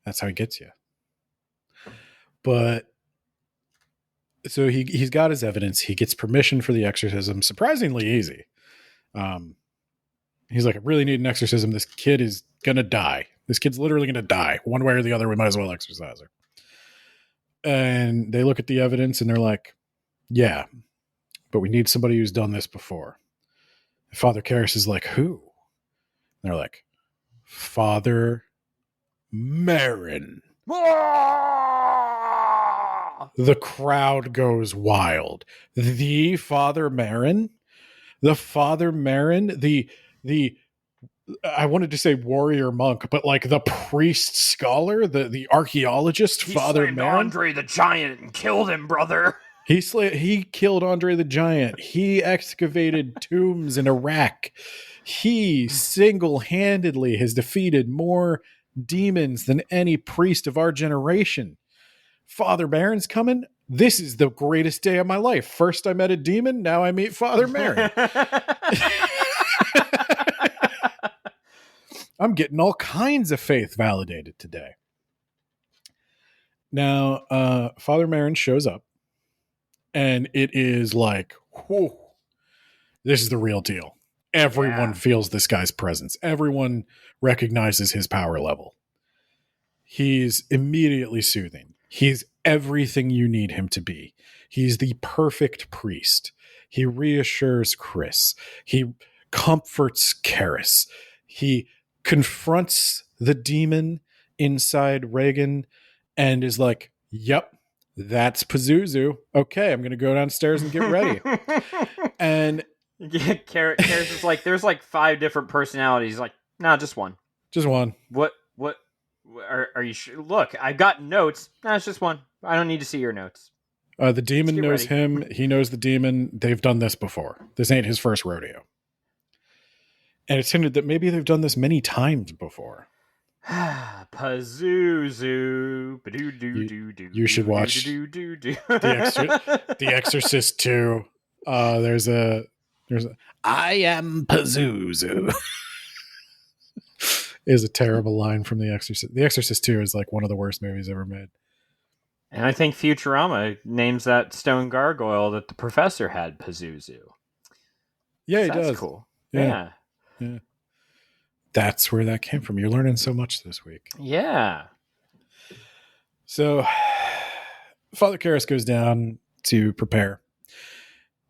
that's how he gets you. But so he's got his evidence. He gets permission for the exorcism, surprisingly easy. He's like, I really need an exorcism. This kid is gonna die. This kid's literally gonna die. One way or the other, we might as well exorcise her. And they look at the evidence and they're like, yeah, but we need somebody who's done this before. Father Karis is like, who? And they're like, Father Merrin. The crowd goes wild. The Father Merrin? The Father Merrin? The I wanted to say warrior monk, but like the priest scholar, the archaeologist, Father Merrin. Andre the Giant and killed him, brother. He killed Andre the Giant. He excavated tombs in Iraq. He single-handedly has defeated more demons than any priest of our generation. Father Merrin's coming. This is the greatest day of my life. First I met a demon, now I meet Father Merrin. I'm getting all kinds of faith validated today. Now, Father Merrin shows up, and it is like, whew, this is the real deal. Everyone feels this guy's presence. Everyone recognizes his power level. He's immediately soothing. He's everything you need him to be. He's the perfect priest. He reassures Chris. He comforts Karis. He confronts the demon inside Reagan and is like, yep, that's Pazuzu. Okay, I'm going to go downstairs and get ready. And Karis is like, there's like 5 different personalities. He's like, nah, just one. Just one. What are you sure? Look, I've got notes. Nah, it's just one. I don't need to see your notes. The demon knows him. He knows the demon. They've done this before. This ain't his first rodeo. And it's hinted that maybe they've done this many times before. Pazuzu. You should watch The Exorcist 2. There's a I am Pazuzu. Is a terrible line from The Exorcist. The Exorcist 2 is like one of the worst movies ever made. And I think Futurama names that stone gargoyle that the professor had Pazuzu. Yeah, he That's does. Cool. Yeah. That's where that came from. You're learning so much this week. Yeah. So Father Karras goes down to prepare.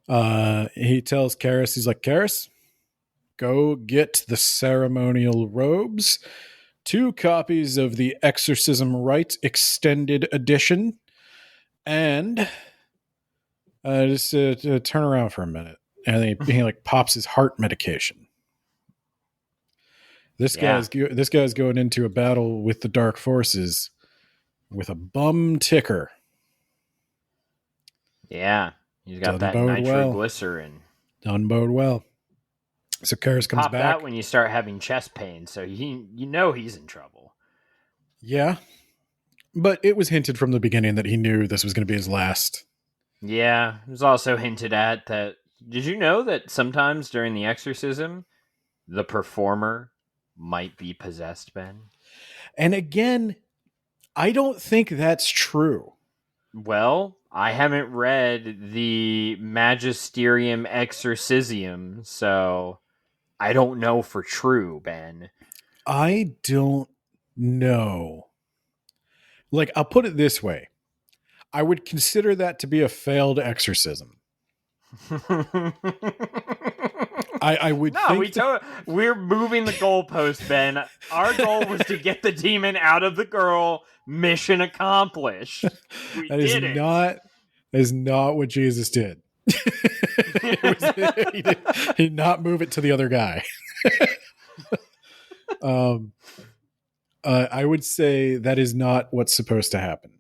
He tells Karras, he's like, Karras, go get the ceremonial robes, 2 copies of the Exorcism Rite Extended Edition, and just turn around for a minute. And he like pops his heart medication. This guy's going into a battle with the dark forces with a bum ticker. Yeah, he's got that nitroglycerin. Doesn't bode well. So Karras comes Pop back. that when you start having chest pain, so you know he's in trouble. Yeah, but it was hinted from the beginning that he knew this was going to be his last. Yeah, it was also hinted at that. Did you know that sometimes during the exorcism, the performer might be possessed, Ben? And again, I don't think that's true. Well, I haven't read the Magisterium Exorcisium, so I don't know for true, Ben. I don't know. Like, I'll put it this way. I would consider that to be a failed exorcism. I would think we're moving the goalpost, Ben. Our goal was to get the demon out of the girl. Mission accomplished. That is not what Jesus did. He did not move it to the other guy. I would say that is not what's supposed to happen.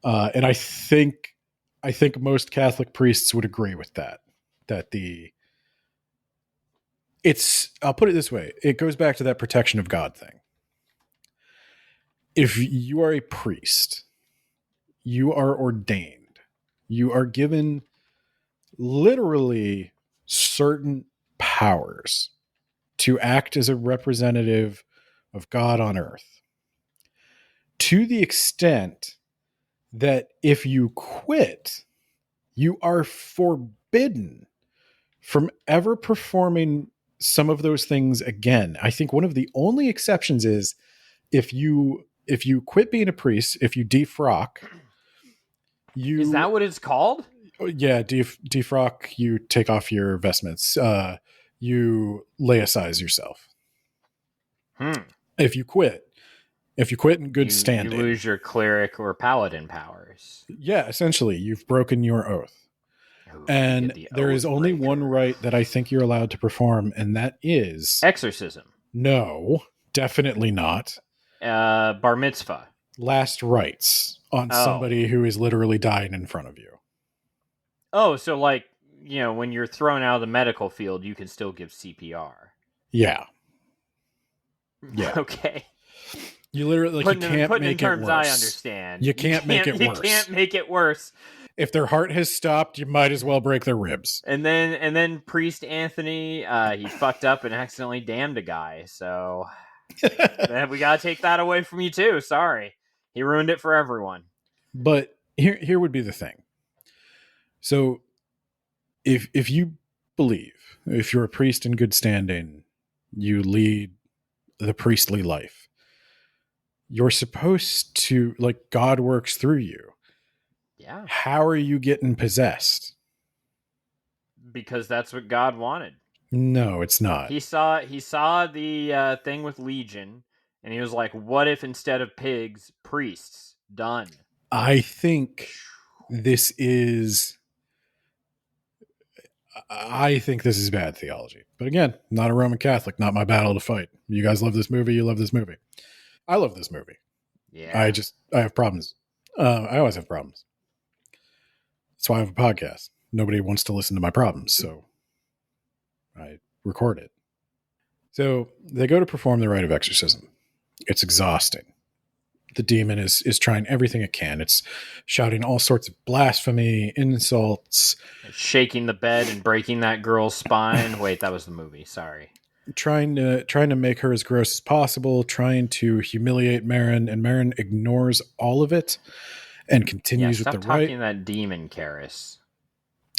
And I think most Catholic priests would agree with that. I'll put it this way. It goes back to that protection of God thing. If you are a priest, you are ordained, you are given literally certain powers to act as a representative of God on earth, to the extent that if you quit, you are forbidden from ever performing some of those things again. I think one of the only exceptions is if you quit being a priest, if you defrock, is that what it's called? Yeah, defrock. You take off your vestments. You laicize yourself. If you quit in good standing, you lose your cleric or paladin powers. Yeah, essentially, you've broken your oath. And there is only one rite that I think you're allowed to perform, and that is exorcism. No, definitely not. Bar mitzvah. Last rites on somebody who is literally dying in front of you. Oh, so like, when you're thrown out of the medical field, you can still give CPR. Yeah. Okay. You literally you can't make it worse. I understand. You can't make it worse. You can't make it worse. If their heart has stopped, you might as well break their ribs. And then Priest Anthony, he fucked up and accidentally damned a guy. So we gotta take that away from you too. Sorry, he ruined it for everyone. But here would be the thing. So, if you believe, if you're a priest in good standing, you lead the priestly life. You're supposed to, like, God works through you. Yeah. How are you getting possessed? Because that's what God wanted. No, it's not. He saw the thing with Legion, and he was like, "What if instead of pigs, priests?" Done. I think this is bad theology. But again, not a Roman Catholic, not my battle to fight. You guys love this movie. You love this movie. I love this movie. Yeah. I have problems. I always have problems. That's why I have a podcast. Nobody wants to listen to my problems, so I record it. So they go to perform the rite of exorcism. It's exhausting. The demon is trying everything it can. It's shouting all sorts of blasphemy, insults, shaking the bed and breaking that girl's spine. Wait, that was the movie. Sorry. Trying to make her as gross as possible, trying to humiliate Marin, and Marin ignores all of it and continues with the stop talking rite. That demon, Karis.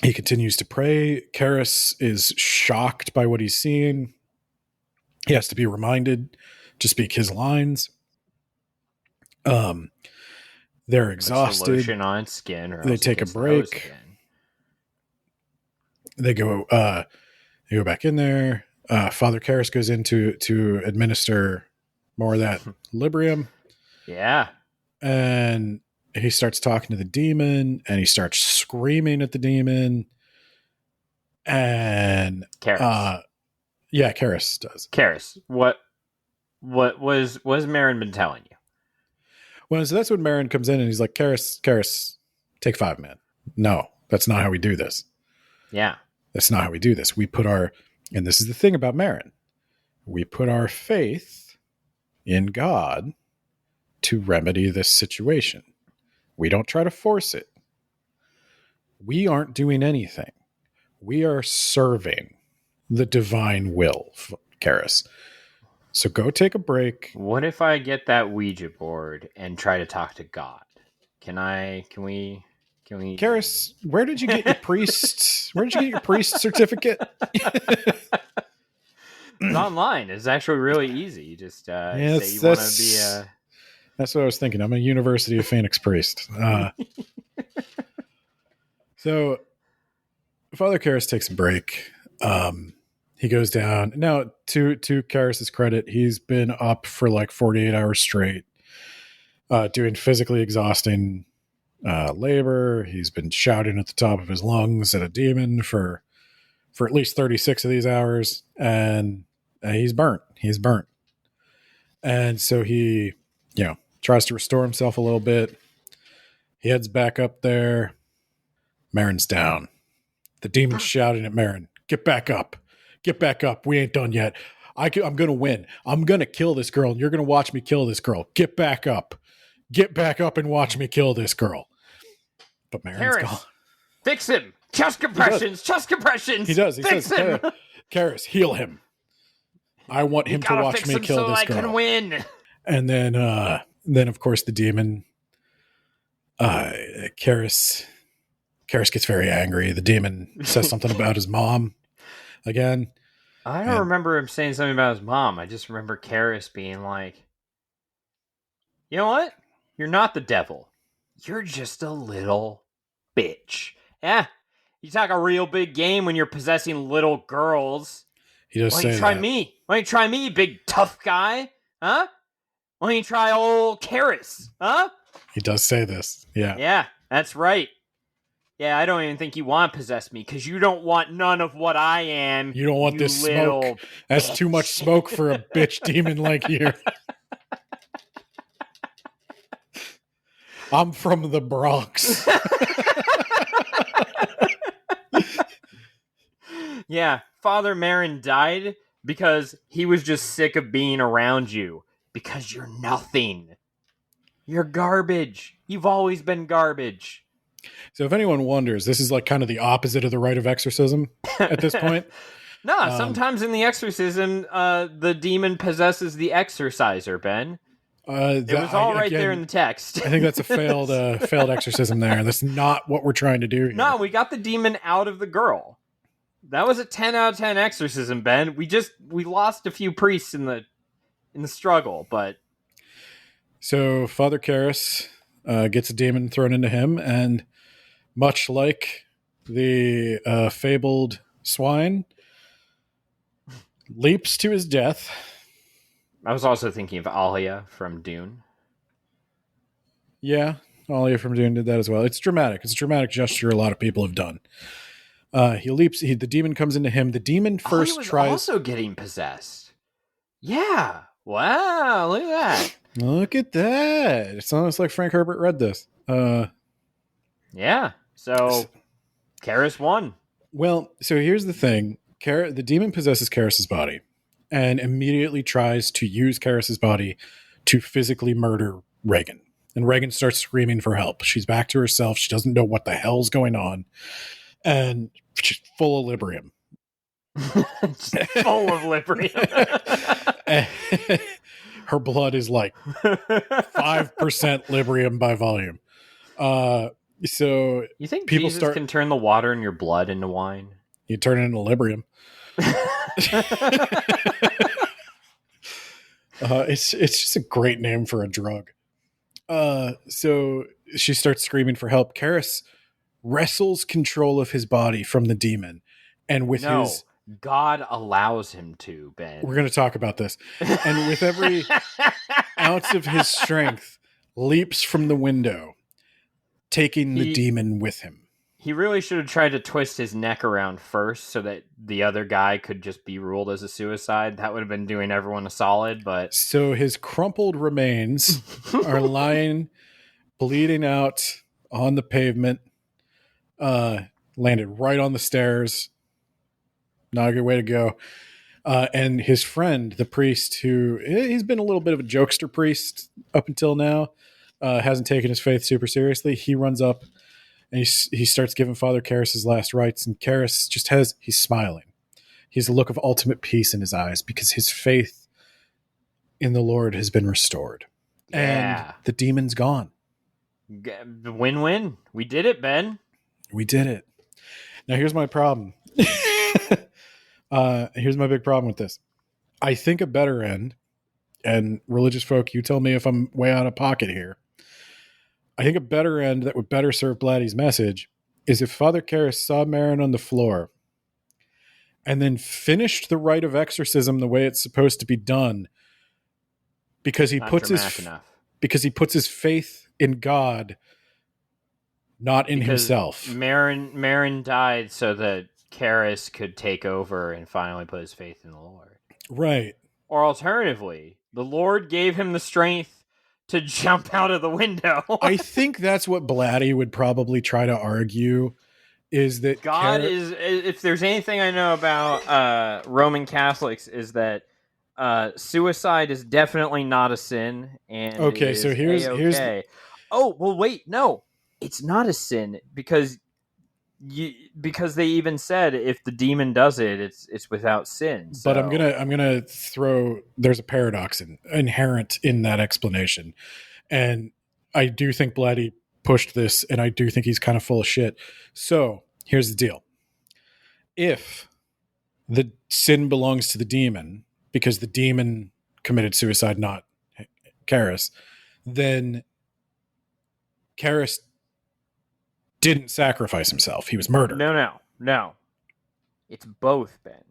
He continues to pray. Karis is shocked by what he's seeing. He has to be reminded to speak his lines. They're exhausted. Lotion on skin, or they take a break. They go back in there. Father Karras goes in to administer more of that Librium. Yeah. And he starts talking to the demon, and he starts screaming at the demon. And Karras. Karras does. Karras, what was Marin been telling you? Well, so that's when Marin comes in and he's like, Karras, take 5, man. No, that's not how we do this. Yeah. That's not how we do this. We put and this is the thing about Marin, we put our faith in God to remedy this situation. We don't try to force it. We aren't doing anything. We are serving the divine will, Karras. So go take a break. What if I get that Ouija board and try to talk to God? Can we? Karras, where did you get your priest? Where did you get your priest certificate? It's online. It's actually really easy. You just say you want to be a... That's what I was thinking. I'm a University of Phoenix priest. So Father Karras takes a break. He goes down. Now, to Karras' credit, he's been up for like 48 hours straight, doing physically exhausting labor. He's been shouting at the top of his lungs at a demon for at least 36 of these hours, and he's burnt. He's burnt. And so he, tries to restore himself a little bit. He heads back up there. Marin's down. The demon's shouting at Marin, "Get back up. Get back up. We ain't done yet. I'm going to win. I'm going to kill this girl, and you're going to watch me kill this girl. Get back up. Get back up and watch me kill this girl." But Marin's gone. Fix him. Chest compressions. Chest compressions. He does. He Fix says, him. Karras, heal him. I want him to watch me kill this girl. I can win. And then of course the demon, Karras gets very angry. The demon says something about his mom again. I don't remember him saying something about his mom. I just remember Karras being like, "You know what? You're not the devil. You're just a little bitch." Yeah. You talk a real big game when you're possessing little girls. He does say that. Why don't you try me, big tough guy? Huh? Why don't you try old Karras? Huh? He does say this. Yeah. Yeah, that's right. Yeah, I don't even think you want to possess me because you don't want none of what I am. You don't want this smoke. That's too much smoke for a bitch demon like you. I'm from the Bronx. Yeah, Father Marin died because he was just sick of being around you. Because you're nothing. You're garbage. You've always been garbage. So if anyone wonders, this is like kind of the opposite of the rite of exorcism at this point. No, sometimes in the exorcism, the demon possesses the exorciser, Ben. It was all right there in the text. I think that's a failed exorcism there. That's not what we're trying to do here. No, we got the demon out of the girl. That was a 10 out of 10 exorcism, Ben. We lost a few priests in the struggle, but... So Father Karras gets a demon thrown into him, and much like the fabled swine, leaps to his death. I was also thinking of Alia from Dune. Yeah, Ollie from Dune did that as well. It's dramatic. It's a dramatic gesture a lot of people have done. He leaps. The demon comes into him. The demon first Alia was tries. also getting possessed. Yeah. Wow. Look at that. Look at that. It's almost like Frank Herbert read this. Yeah. So, Karis won. Well, so here's the thing. The demon possesses Karras's body and immediately tries to use Karras's body to physically murder Reagan. And Reagan starts screaming for help. She's back to herself. She doesn't know what the hell's going on. And she's full of Librium. Full of Librium. Her blood is like 5% Librium by volume. So you think people Jesus can turn the water in your blood into wine? You turn it into Librium. It's just a great name for a drug. So she starts screaming for help. Karras wrestles control of his body from the demon, and with his God allows him to, Ben. We're going to talk about this. And with every ounce of his strength, leaps from the window, taking the demon with him. He really should have tried to twist his neck around first so that the other guy could just be ruled as a suicide. That would have been doing everyone a solid, but... So his crumpled remains are lying, bleeding out on the pavement, landed right on the stairs. Not a good way to go. And his friend, the priest, who he's been a little bit of a jokester priest up until now, hasn't taken his faith super seriously. He runs up and he starts giving Father Karras his last rites. And Karras just he's smiling. He has a look of ultimate peace in his eyes because his faith in the Lord has been restored. Yeah. And the demon's gone. Win-win. We did it, Ben. We did it. Now here's my problem. Here's my big problem with this. I think a better end, and religious folk, you tell me if I'm way out of pocket here. I think a better end that would better serve Blatty's message is if Father Karras saw Marin on the floor and then finished the rite of exorcism the way it's supposed to be done because he puts his faith in God, not in himself. Marin died so that Karras could take over and finally put his faith in the Lord. Right. Or alternatively, the Lord gave him the strength to jump out of the window. I think that's what Blatty would probably try to argue, is that God is, if there's anything I know about Roman Catholics, is that suicide is definitely not a sin. And okay, so here's oh, well, wait, no, it's not a sin because they even said if the demon does it, it's without sin. So. But I'm gonna throw, there's a paradox inherent in that explanation, and I do think Blatty pushed this, and I do think he's kind of full of shit. So here's the deal: if the sin belongs to the demon because the demon committed suicide, not Karras, then Karras didn't sacrifice himself. He was murdered. No. It's both, Ben.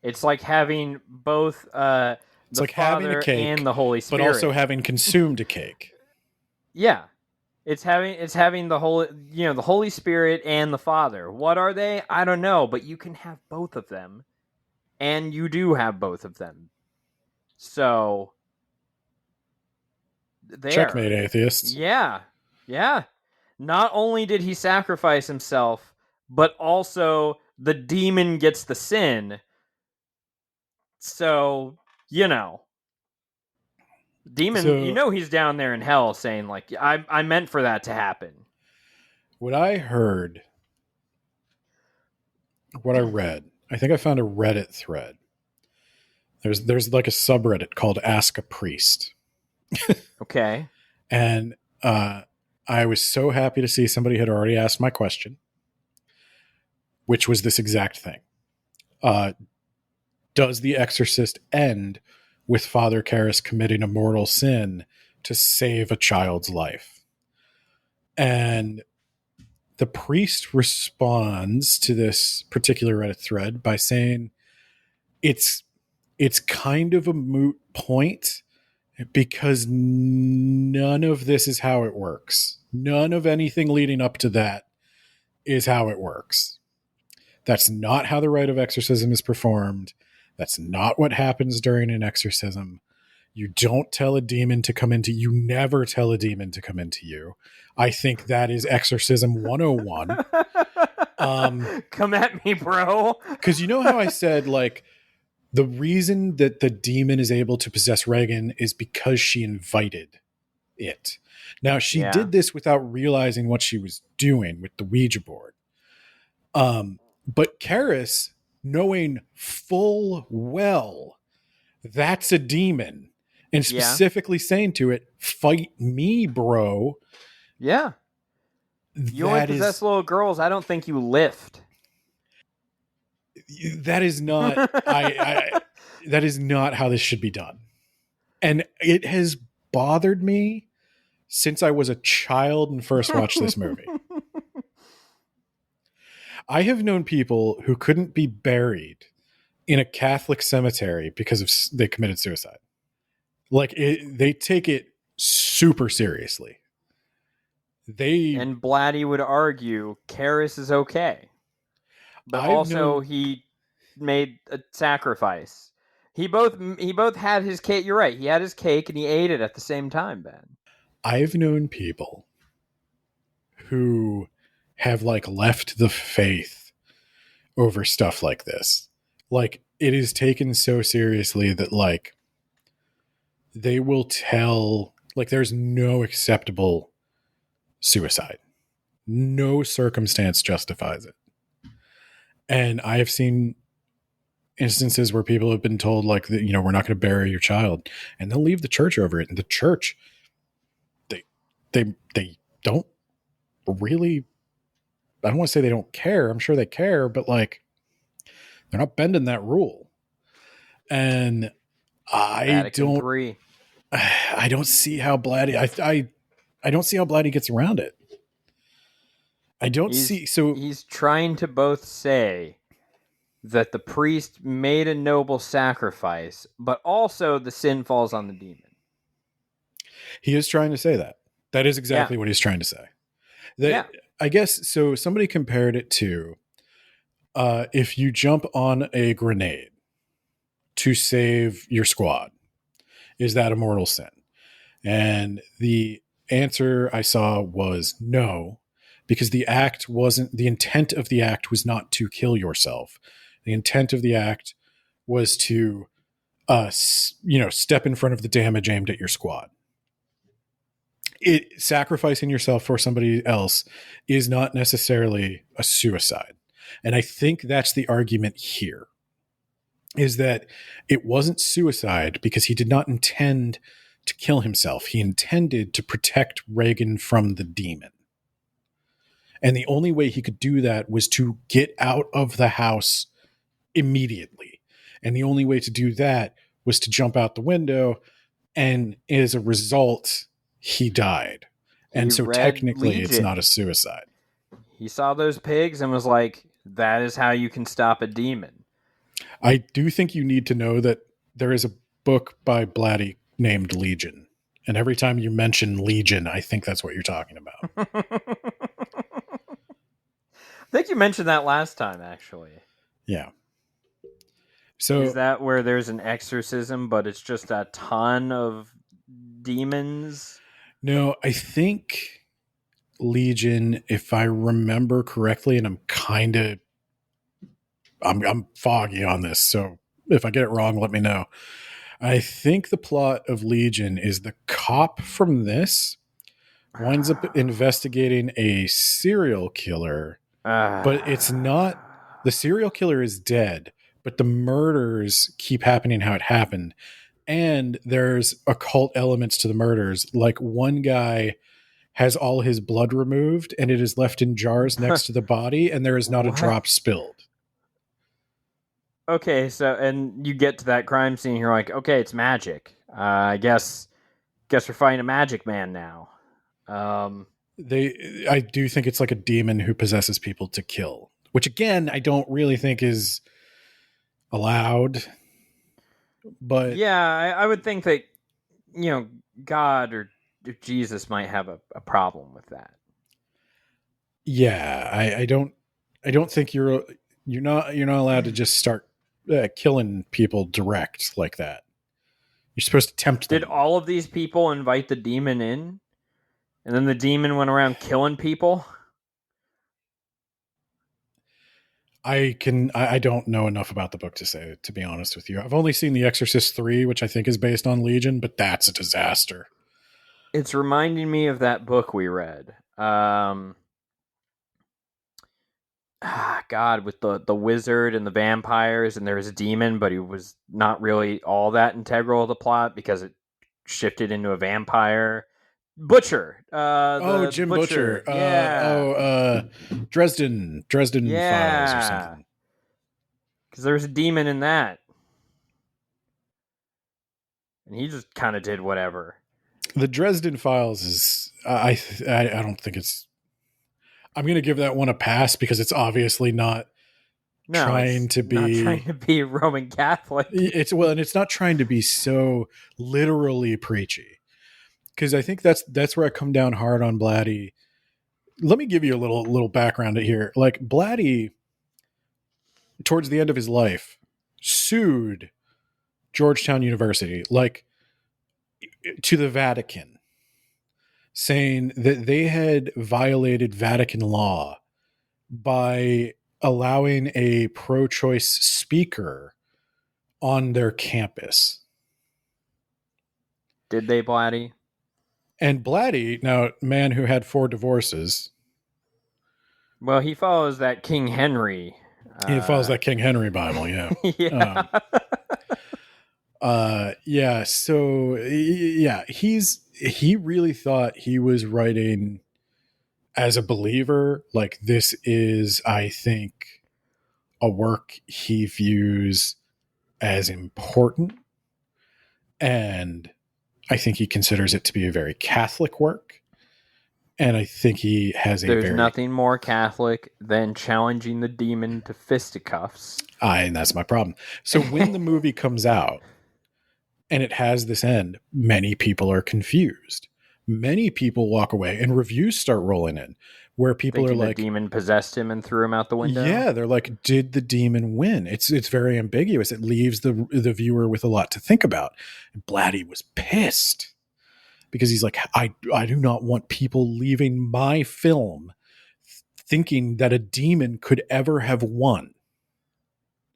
It's like having both the like Father having a cake and the Holy Spirit. But also having consumed a cake. Yeah. It's having the Holy Spirit and the Father. What are they? I don't know, but you can have both of them. And you do have both of them. So there. Checkmate, atheists. Yeah. Not only did he sacrifice himself, but also the demon gets the sin. So, demon, he's down there in hell saying, like, I meant for that to happen. What I heard, what I read, I think I found a Reddit thread. There's like a subreddit called Ask a Priest. Okay. And I was so happy to see somebody had already asked my question, which was this exact thing. Does The Exorcist end with Father Karras committing a mortal sin to save a child's life? And the priest responds to this particular Reddit thread by saying it's it's kind of a moot point because none of this is how it works. None of anything leading up to that is how it works. That's not how the rite of exorcism is performed. That's not what happens during an exorcism. You don't tell a demon to come into you. Never tell a demon to come into you. I think that is Exorcism 101. Come at me, bro. Because you know how I said, like, the reason that the demon is able to possess Reagan is because she invited it. Now, she did this without realizing what she was doing with the Ouija board. But Karis, knowing full well that's a demon, and specifically saying to it, fight me, bro. Yeah. You only possess little girls. I don't think you lift. That is not that is not how this should be done. And it has bothered me since I was a child and first watched this movie. I have known people who couldn't be buried in a Catholic cemetery because they committed suicide. Like, they take it super seriously. And Blatty would argue Karis is okay. But he made a sacrifice. He both had his cake. You're right. He had his cake and he ate it at the same time, Ben. I've known people who have, like, left the faith over stuff like this. Like, it is taken so seriously that, like, they will tell, like, there's no acceptable suicide. No circumstance justifies it. And I have seen instances where people have been told, like, we're not going to bury your child, and they'll leave the church over it. And the church, they don't really, I don't want to say they don't care. I'm sure they care, but, like, they're not bending that rule. And I don't see how Blatty, I don't see how Blatty gets around it. He's trying to both say that the priest made a noble sacrifice, but also the sin falls on the demon. He is trying to say that. That is exactly what he's trying to say. I guess, so somebody compared it to if you jump on a grenade to save your squad, is that a mortal sin? And the answer I saw was no, because the intent of the act was not to kill yourself. The intent of the act was to, step in front of the damage aimed at your squad. Sacrificing yourself for somebody else is not necessarily a suicide. And I think that's the argument here, is that it wasn't suicide because he did not intend to kill himself. He intended to protect Reagan from the demon. And the only way he could do that was to get out of the house immediately. And the only way to do that was to jump out the window. And as a result, he died. And so technically it's not a suicide. He saw those pigs and was like, that is how you can stop a demon. I do think you need to know that there is a book by Blatty named Legion. And every time you mention Legion, I think that's what you're talking about. I think you mentioned that last time, actually. Yeah. So is that where there's an exorcism, but it's just a ton of demons? No, I think Legion, if I remember correctly, and I'm foggy on this, so if I get it wrong, let me know. I think the plot of Legion is the cop from this winds up investigating a serial killer, but it's not, the serial killer is dead, but the murders keep happening how it happened. And there's occult elements to the murders. Like, one guy has all his blood removed and it is left in jars next to the body, and there is not a drop spilled. Okay, so, and you get to that crime scene, you're like, okay, it's magic. I guess we're fighting a magic man now. I do think it's like a demon who possesses people to kill, which, again, I don't really think is allowed. But Yeah, I would think that, God or Jesus might have a problem with that. yeah, I don't think you're not allowed to just start killing people direct like that. You're supposed to tempt Did them. all of these people invite the demon in? And then the demon went around killing people? I don't know enough about the book to say, to be honest with you. I've only seen The Exorcist 3, which I think is based on Legion, but that's a disaster. It's reminding me of that book we read. God, with the wizard and the vampires, and there was a demon, but he was not really all that integral to the plot because it shifted into a vampire. Butcher. The Jim Butcher. Butcher. Yeah. Dresden Files or Yeah. something. Because there was a demon in that. And he just kind of did whatever. The Dresden Files is I don't think it's. I'm going to give that one a pass because it's obviously not trying to be Roman Catholic. And it's not trying to be so literally preachy. Because I think that's where I come down hard on Blatty. Let me give you a little background here. Like, Blatty, towards the end of his life, sued Georgetown University, like, to the Vatican, saying that they had violated Vatican law by allowing a pro-choice speaker on their campus. Did they, Blatty? And Blatty, now, man who had 4 divorces. Well, he follows that King Henry. He follows that King Henry Bible, yeah. Yeah. So he really thought he was writing as a believer. Like, this is, I think, a work he views as important. And I think he considers it to be a very Catholic work. And I think he has There's nothing more Catholic than challenging the demon to fisticuffs. And that's my problem. So when the movie comes out and it has this end, many people are confused. Many people walk away and reviews start rolling in where people Thinking are like, the demon possessed him and threw him out the window. Yeah, they're like, did the demon win? It's very ambiguous. It leaves the viewer with a lot to think about. And Blatty was pissed because he's like, I do not want people leaving my film thinking that a demon could ever have won.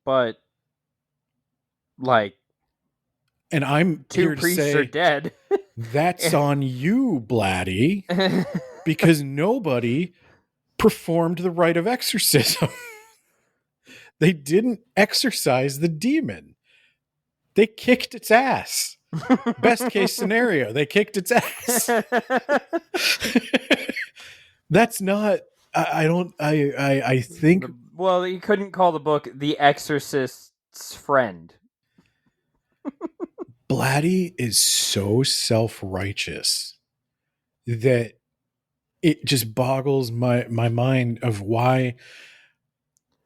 But, like, and I'm 2 here to priests say, are dead. That's on you, Blatty, because nobody performed the rite of exorcism. They didn't exorcise the demon. They kicked its ass. Best case scenario, they kicked its ass. That's not. I think. Well, you couldn't call the book The Exorcist's Friend. Blatty is so self-righteous that it just boggles my mind of why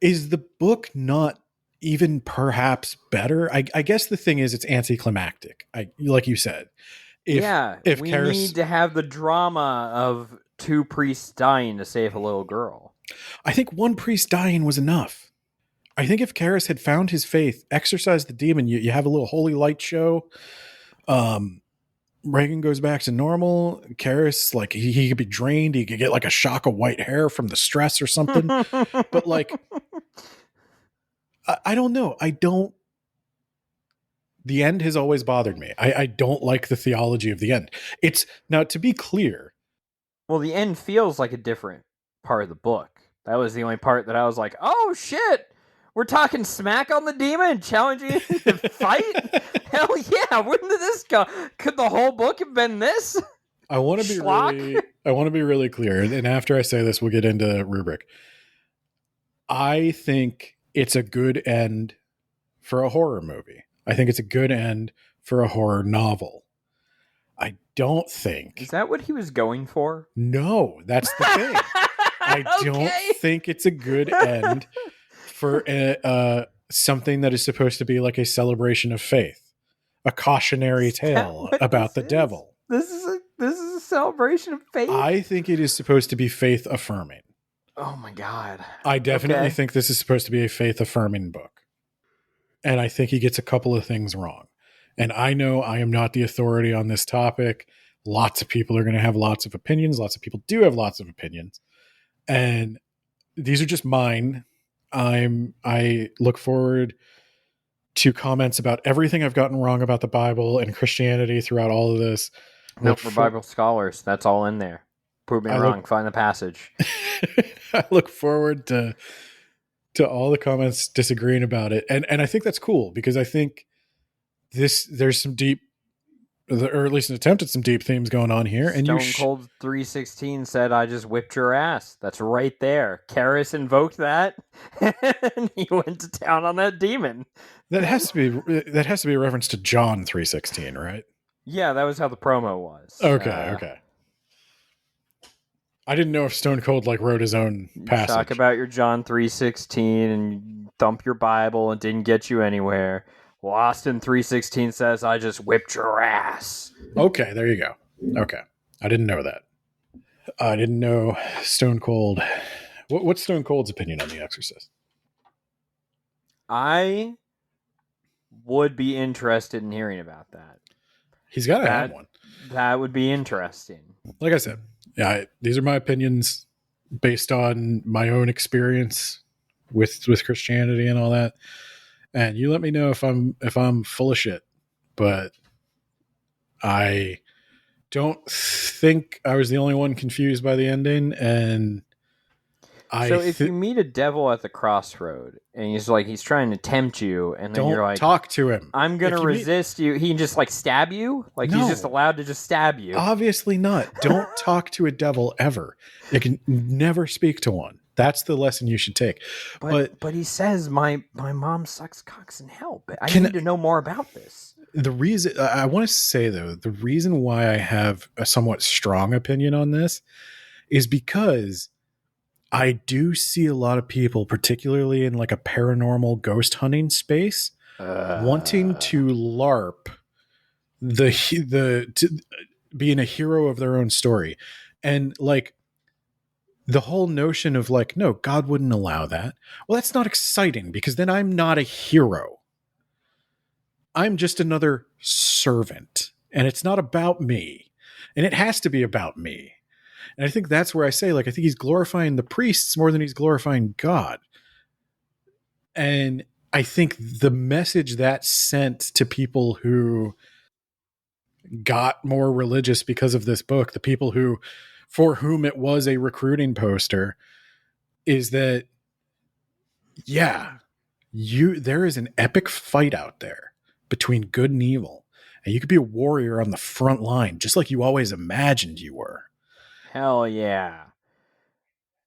is the book not even perhaps better? I guess the thing is it's anticlimactic. Like you said. We need to have the drama of 2 priests dying to save a little girl. I think 1 priest dying was enough. I think if Karras had found his faith, exorcised the demon, you have a little holy light show. Reagan goes back to normal. Karras, like, he could be drained. He could get like a shock of white hair from the stress or something. But like, I don't know. The end has always bothered me. I don't like the theology of the end. It's now, to be clear. Well, the end feels like a different part of the book. That was the only part that I was like, oh shit, we're talking smack on the demon, challenging him to fight? Hell yeah, where did this go? Could the whole book have been this? I want to be really clear. And after I say this, we'll get into rubric. I think it's a good end for a horror movie. I think it's a good end for a horror novel. I don't think. Is that what he was going for? No, that's the thing. I don't think it's a good end for something that is supposed to be like a celebration of faith. a cautionary tale about the devil. This is a celebration of faith. I think it is supposed to be faith affirming. Oh my god. I definitely think this is supposed to be a faith affirming book. And I think he gets a couple of things wrong. And I know I am not the authority on this topic. Lots of people are going to have lots of opinions. Lots of people do have lots of opinions. And these are just mine. I look forward to comments about everything I've gotten wrong about the Bible and Christianity throughout all of this. Nope, we're Bible scholars. That's all in there. Prove me wrong. Find the passage. I look forward to all the comments disagreeing about it. And I think that's cool because I think there's some deep, or at least an attempt at some deep themes going on here. And Stone Cold 316 said, "I just whipped your ass." That's right there. Karras invoked that, and he went to town on that demon. That has to be a reference to John 316, right? Yeah, that was how the promo was. Okay. I didn't know if Stone Cold wrote his own passage. Talk about your John 3:16 and you thump your Bible and didn't get you anywhere. Well, Austin 3:16 says, "I just whipped your ass." Okay, there you go. Okay, I didn't know that. I didn't know Stone Cold. What's Stone Cold's opinion on The Exorcist? I would be interested in hearing about that. He's got to have one. That would be interesting. Like I said, yeah, these are my opinions based on my own experience with Christianity and all that. And you let me know if I'm full of shit. But I don't think I was the only one confused by the ending. And if you meet a devil at the crossroad and he's trying to tempt you, and then you're like, talk to him. I'm gonna resist you. He can just stab you. No. He's just allowed to just stab you. Obviously not. Don't talk to a devil ever. You can never speak to one. That's the lesson you should take. But he says my mom sucks cocks in hell. But I need to know more about this. The reason I want to say though, the reason why I have a somewhat strong opinion on this is because I do see a lot of people, particularly in a paranormal ghost hunting space, wanting to LARP being a hero of their own story. And the whole notion of no, God wouldn't allow that. Well, that's not exciting because then I'm not a hero. I'm just another servant, and it's not about me, and it has to be about me. And I think that's where I say, I think he's glorifying the priests more than he's glorifying God. And I think the message that sent to people who got more religious because of this book, the people for whom it was a recruiting poster, is that, there is an epic fight out there between good and evil. And you could be a warrior on the front line, just like you always imagined you were. Hell yeah.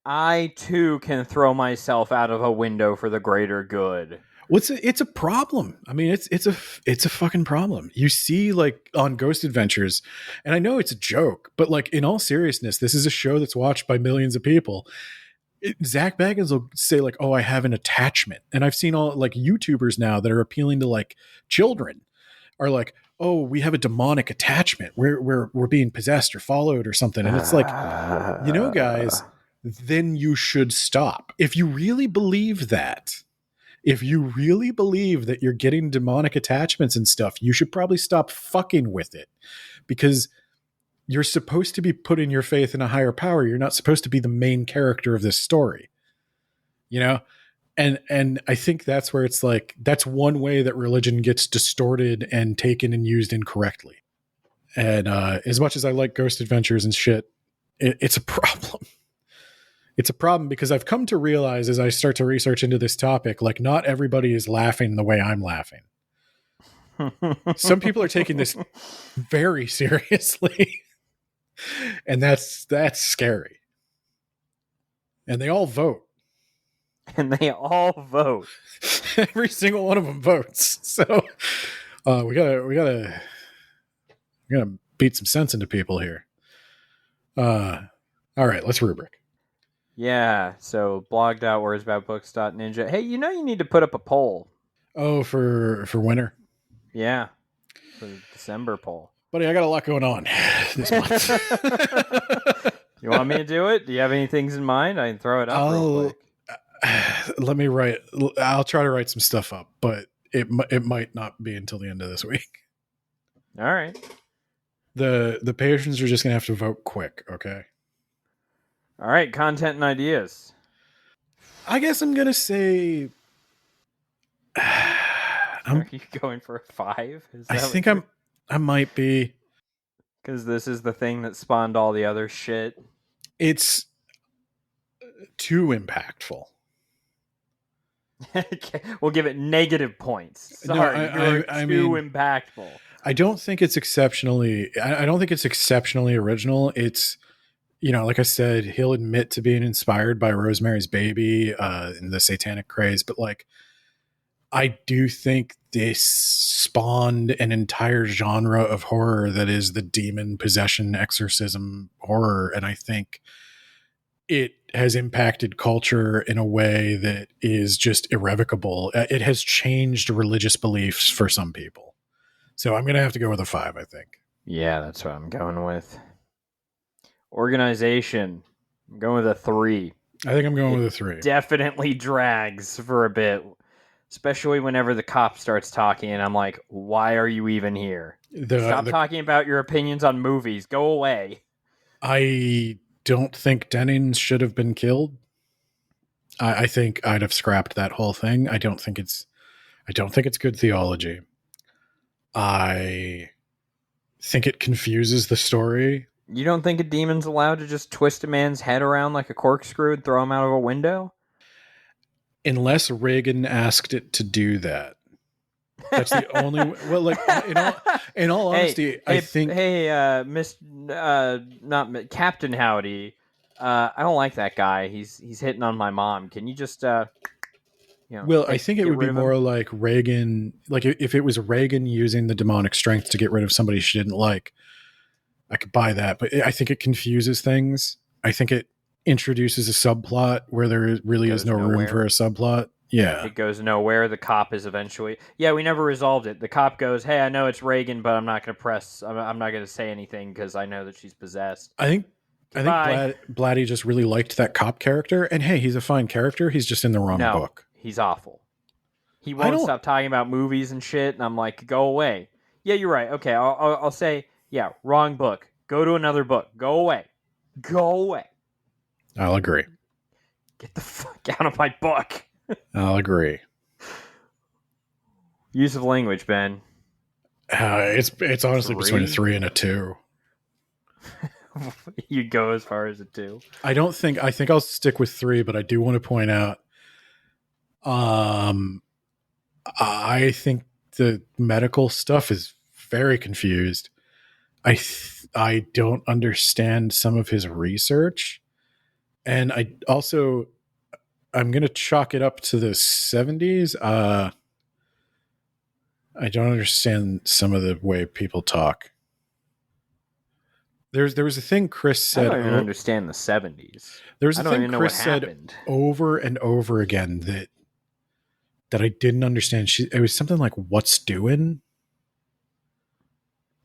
I too can throw myself out of a window for the greater good. Well, it's a problem. I mean, it's a fucking problem. You see, on Ghost Adventures, and I know it's a joke, but in all seriousness, this is a show that's watched by millions of people. Zach Baggins will say "Oh, I have an attachment," and I've seen all YouTubers now that are appealing to children are "Oh, we have a demonic attachment. We're being possessed or followed or something," and it's guys, then you should stop if you really believe that. If you really believe that you're getting demonic attachments and stuff, you should probably stop fucking with it, because you're supposed to be putting your faith in a higher power. You're not supposed to be the main character of this story, And I think that's where it's that's one way that religion gets distorted and taken and used incorrectly. And as much as I like Ghost Adventures and shit, it's a problem. It's a problem because I've come to realize as I start to research into this topic, not everybody is laughing the way I'm laughing. Some people are taking this very seriously, and that's scary. And they all vote. Every single one of them votes. So we gotta beat some sense into people here. All right, let's rubric. Yeah, so blog.wordsaboutabooks.ninja. Hey, you need to put up a poll. Oh, for winter? Yeah. for the December poll. Buddy, I got a lot going on this month. You want me to do it? Do you have any things in mind? I can throw it up real quick. Let me write. I'll try to write some stuff up, but it might not be until the end of this week. All right. The patrons are just gonna have to vote quick. Okay. All right. Content and ideas. I guess I'm gonna say. Are you going for a 5? I think I might be. Because this is the thing that spawned all the other shit. It's too impactful. Okay, we'll give it negative points. Sorry, you're too impactful. I don't think it's exceptionally. I don't think it's exceptionally original. It's, like I said, he'll admit to being inspired by Rosemary's Baby and the Satanic Craze, but like, I do think this spawned an entire genre of horror that is the demon possession exorcism horror, and I think it has impacted culture in a way that is just irrevocable. It has changed religious beliefs for some people. So I'm going to have to go with a 5, I think. Yeah, that's what I'm going with. Organization. I'm going with a 3. I think I'm going with a 3. Definitely drags for a bit. Especially whenever the cop starts talking and I'm like, why are you even here? Stop talking about your opinions on movies. Go away. I don't think Dennings should have been killed. I think I'd have scrapped that whole thing. I don't think it's good theology. I think it confuses the story. You don't think a demon's allowed to just twist a man's head around like a corkscrew and throw him out of a window? Unless Reagan asked it to do that. That's the only way. Well, like, in all honesty, I think... Hey, Captain Howdy, I don't like that guy. He's hitting on my mom. Can you just, Well, I think it would be more like Reagan... Like, if it was Reagan using the demonic strength to get rid of somebody she didn't like, I could buy that. But I think it confuses things. I think it introduces a subplot where there really is no room for a subplot. Yeah. It goes nowhere. The cop is eventually... Yeah, we never resolved it. The cop goes, hey, I know it's Reagan, but I'm not going to press... I'm not going to say anything because I know that she's possessed. I think Blatty just really liked that cop character. And hey, he's a fine character. He's just in the wrong book. He's awful. He won't stop talking about movies and shit. And I'm like, go away. Yeah, you're right. Okay, I'll say, yeah, wrong book. Go to another book. Go away. Go away. I'll agree. Get the fuck out of my book. I'll agree. Use of language, Ben. It's honestly 3? Between a 3 and a 2. You go as far as a 2. I think I'll stick with 3, but I do want to point out, I think the medical stuff is very confused. I don't understand some of his research, and I'm going to chalk it up to the 70s. I don't understand some of the way people talk. There was a thing Chris said. I don't even understand the 70s. There's a thing Chris said over and over again that I didn't understand. It was something like, what's doing?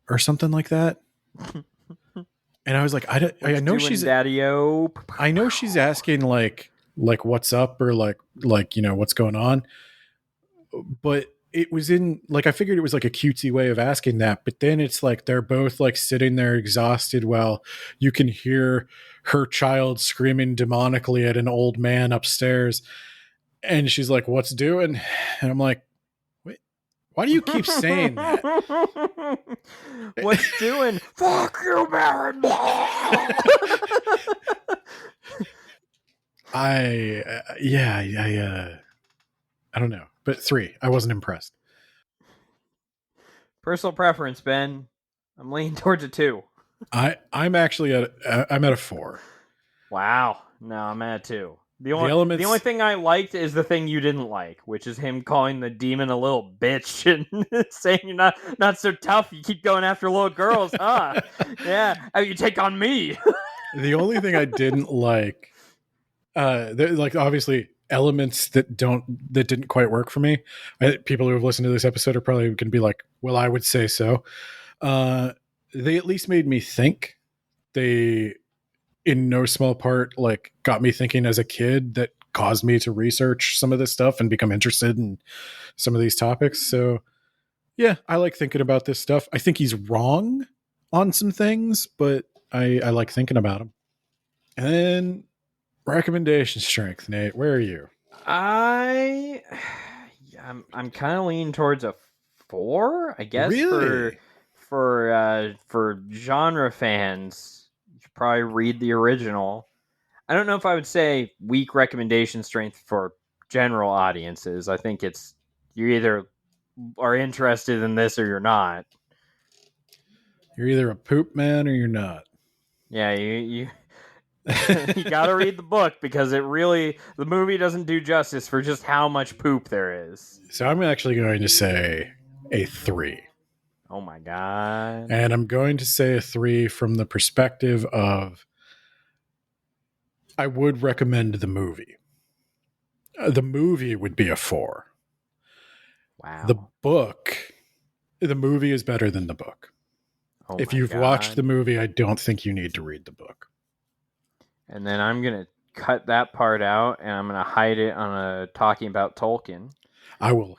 Or something like that. And I was like, I know she's Daddy-o. I know she's asking like what's up or like what's going on, but it was in like, I figured it was like a cutesy way of asking that, but then it's like they're both like sitting there exhausted while you can hear her child screaming demonically at an old man upstairs, and she's like, what's doing? And I'm like, wait, why do you keep saying that? What's doing? Fuck you, Baron. I don't know, but 3, I wasn't impressed. Personal preference, Ben. I'm leaning towards a 2. I'm actually at a 4. Wow. No, I'm at a 2. The only thing I liked is the thing you didn't like, which is him calling the demon a little bitch and saying you're not so tough. You keep going after little girls, huh? Yeah, how you take on me? The only thing I didn't like, like obviously elements that didn't quite work for me. People who have listened to this episode are probably going to be like, well, I would say so. They at least made me think. They, in no small part, like got me thinking as a kid, that caused me to research some of this stuff and become interested in some of these topics. So yeah, I like thinking about this stuff. I think he's wrong on some things, but I like thinking about them. And then recommendation strength, Nate, where are you? I'm kind of leaning towards a 4, I guess. Really? For genre fans, you should probably read the original. I don't know if I would say weak recommendation strength for general audiences. I think it's you either are interested in this or you're not. You're either a poop man or you're not. Yeah, you you got to read the book because the movie doesn't do justice for just how much poop there is. So I'm actually going to say a 3. Oh my god. And I'm going to say a 3 from the perspective of I would recommend the movie. The movie would be a 4. Wow. The movie is better than the book. Oh if my you've God. watched the movie, I don't think you need to read the book. And then I'm going to cut that part out and I'm going to hide it on a talking about Tolkien. I will.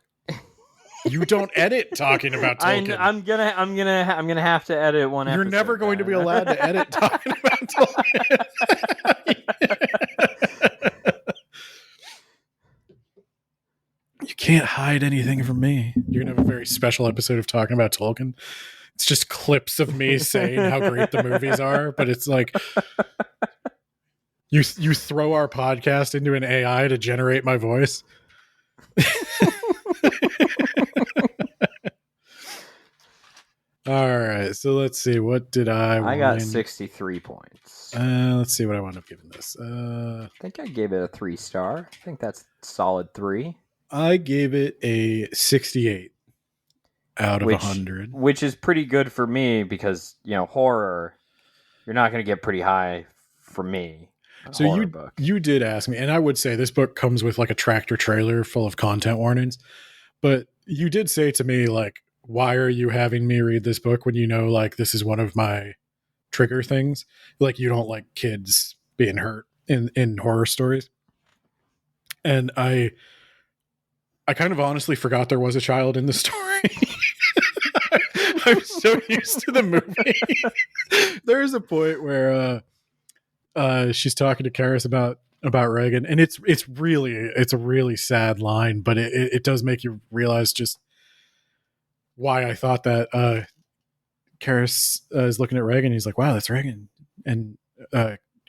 You don't edit talking about Tolkien. I'm gonna have to edit one episode. You're never going to be allowed to edit talking about Tolkien. You can't hide anything from me. You're gonna have a very special episode of talking about Tolkien. It's just clips of me saying how great the movies are, but it's like you throw our podcast into an AI to generate my voice. All right, so let's see. What did I got 63 points. Let's see what I wound up giving this. I think I gave it a 3-star. I think that's solid 3. I gave it a 68 out of 100. Which is pretty good for me because, horror, you're not going to get pretty high for me. So you did ask me, and I would say this book comes with like a tractor trailer full of content warnings, but you did say to me, like, why are you having me read this book when you know, like, this is one of my trigger things? Like, you don't like kids being hurt in horror stories. And I kind of honestly forgot there was a child in the story. I'm so used to the movie. There's a point where she's talking to Karis about Reagan, and it's a really sad line, but it does make you realize just why I thought that. Karis is looking at Reagan. He's like, "Wow, that's Reagan." And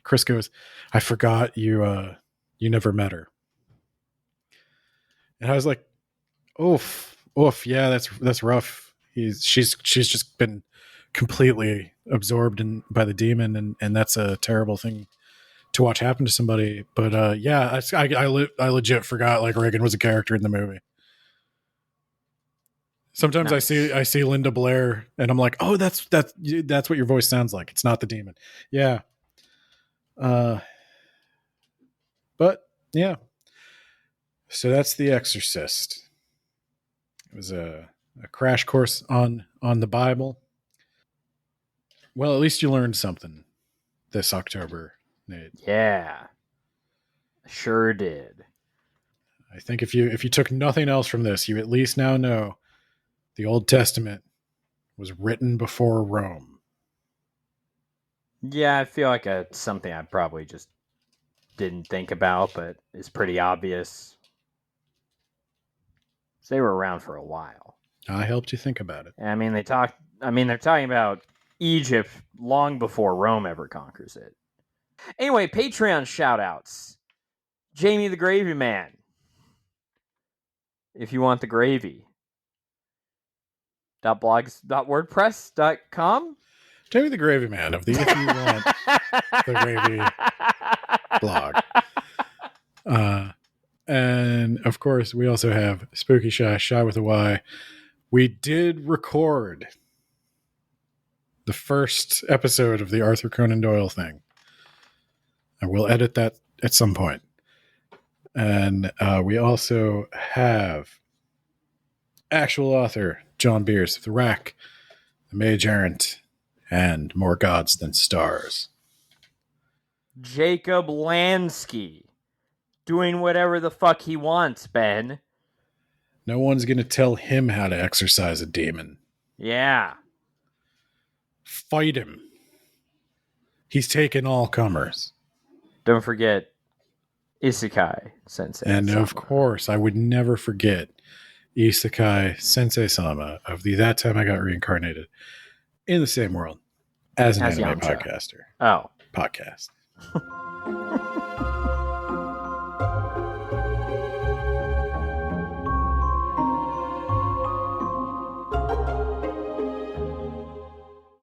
Chris goes, "I forgot you never met her." And I was like, "Oof, yeah, that's rough." She's just been completely absorbed by the demon, and that's a terrible thing to watch happen to somebody. But yeah, I legit forgot like Reagan was a character in the movie. Sometimes nice. I see Linda Blair and I'm like, oh, that's what your voice sounds like. It's not the demon. Yeah. But yeah. So that's The Exorcist. It was a crash course on the Bible. Well, at least you learned something this October, Nate. Yeah. Sure did. I think if you took nothing else from this, you at least now know the Old Testament was written before Rome. Yeah, I feel like it's something I probably just didn't think about, but it's pretty obvious. So they were around for a while. I helped you think about it. I mean, they're talking about Egypt long before Rome ever conquers it. Anyway, Patreon shout-outs. Jamie the Gravy Man. If you want the gravy. .wordpress.com. Jamie the Gravy Man of the If You Want the Gravy blog. And of course, we also have Spooky Shy with a Y. We did record the first episode of the Arthur Conan Doyle thing. I will edit that at some point. And we also have actual author John Beers of The Rack, The Mage Errant, and More Gods Than Stars. Jacob Lansky. Doing whatever the fuck he wants, Ben. No one's going to tell him how to exorcise a demon. Yeah. Fight him. He's taken all comers. Don't forget Isekai Sensei. And Sama. of course, I would never forget Isekai Sensei Sama of the That Time I Got Reincarnated in the same world as an anime Yamcha. podcaster. Oh. Podcast.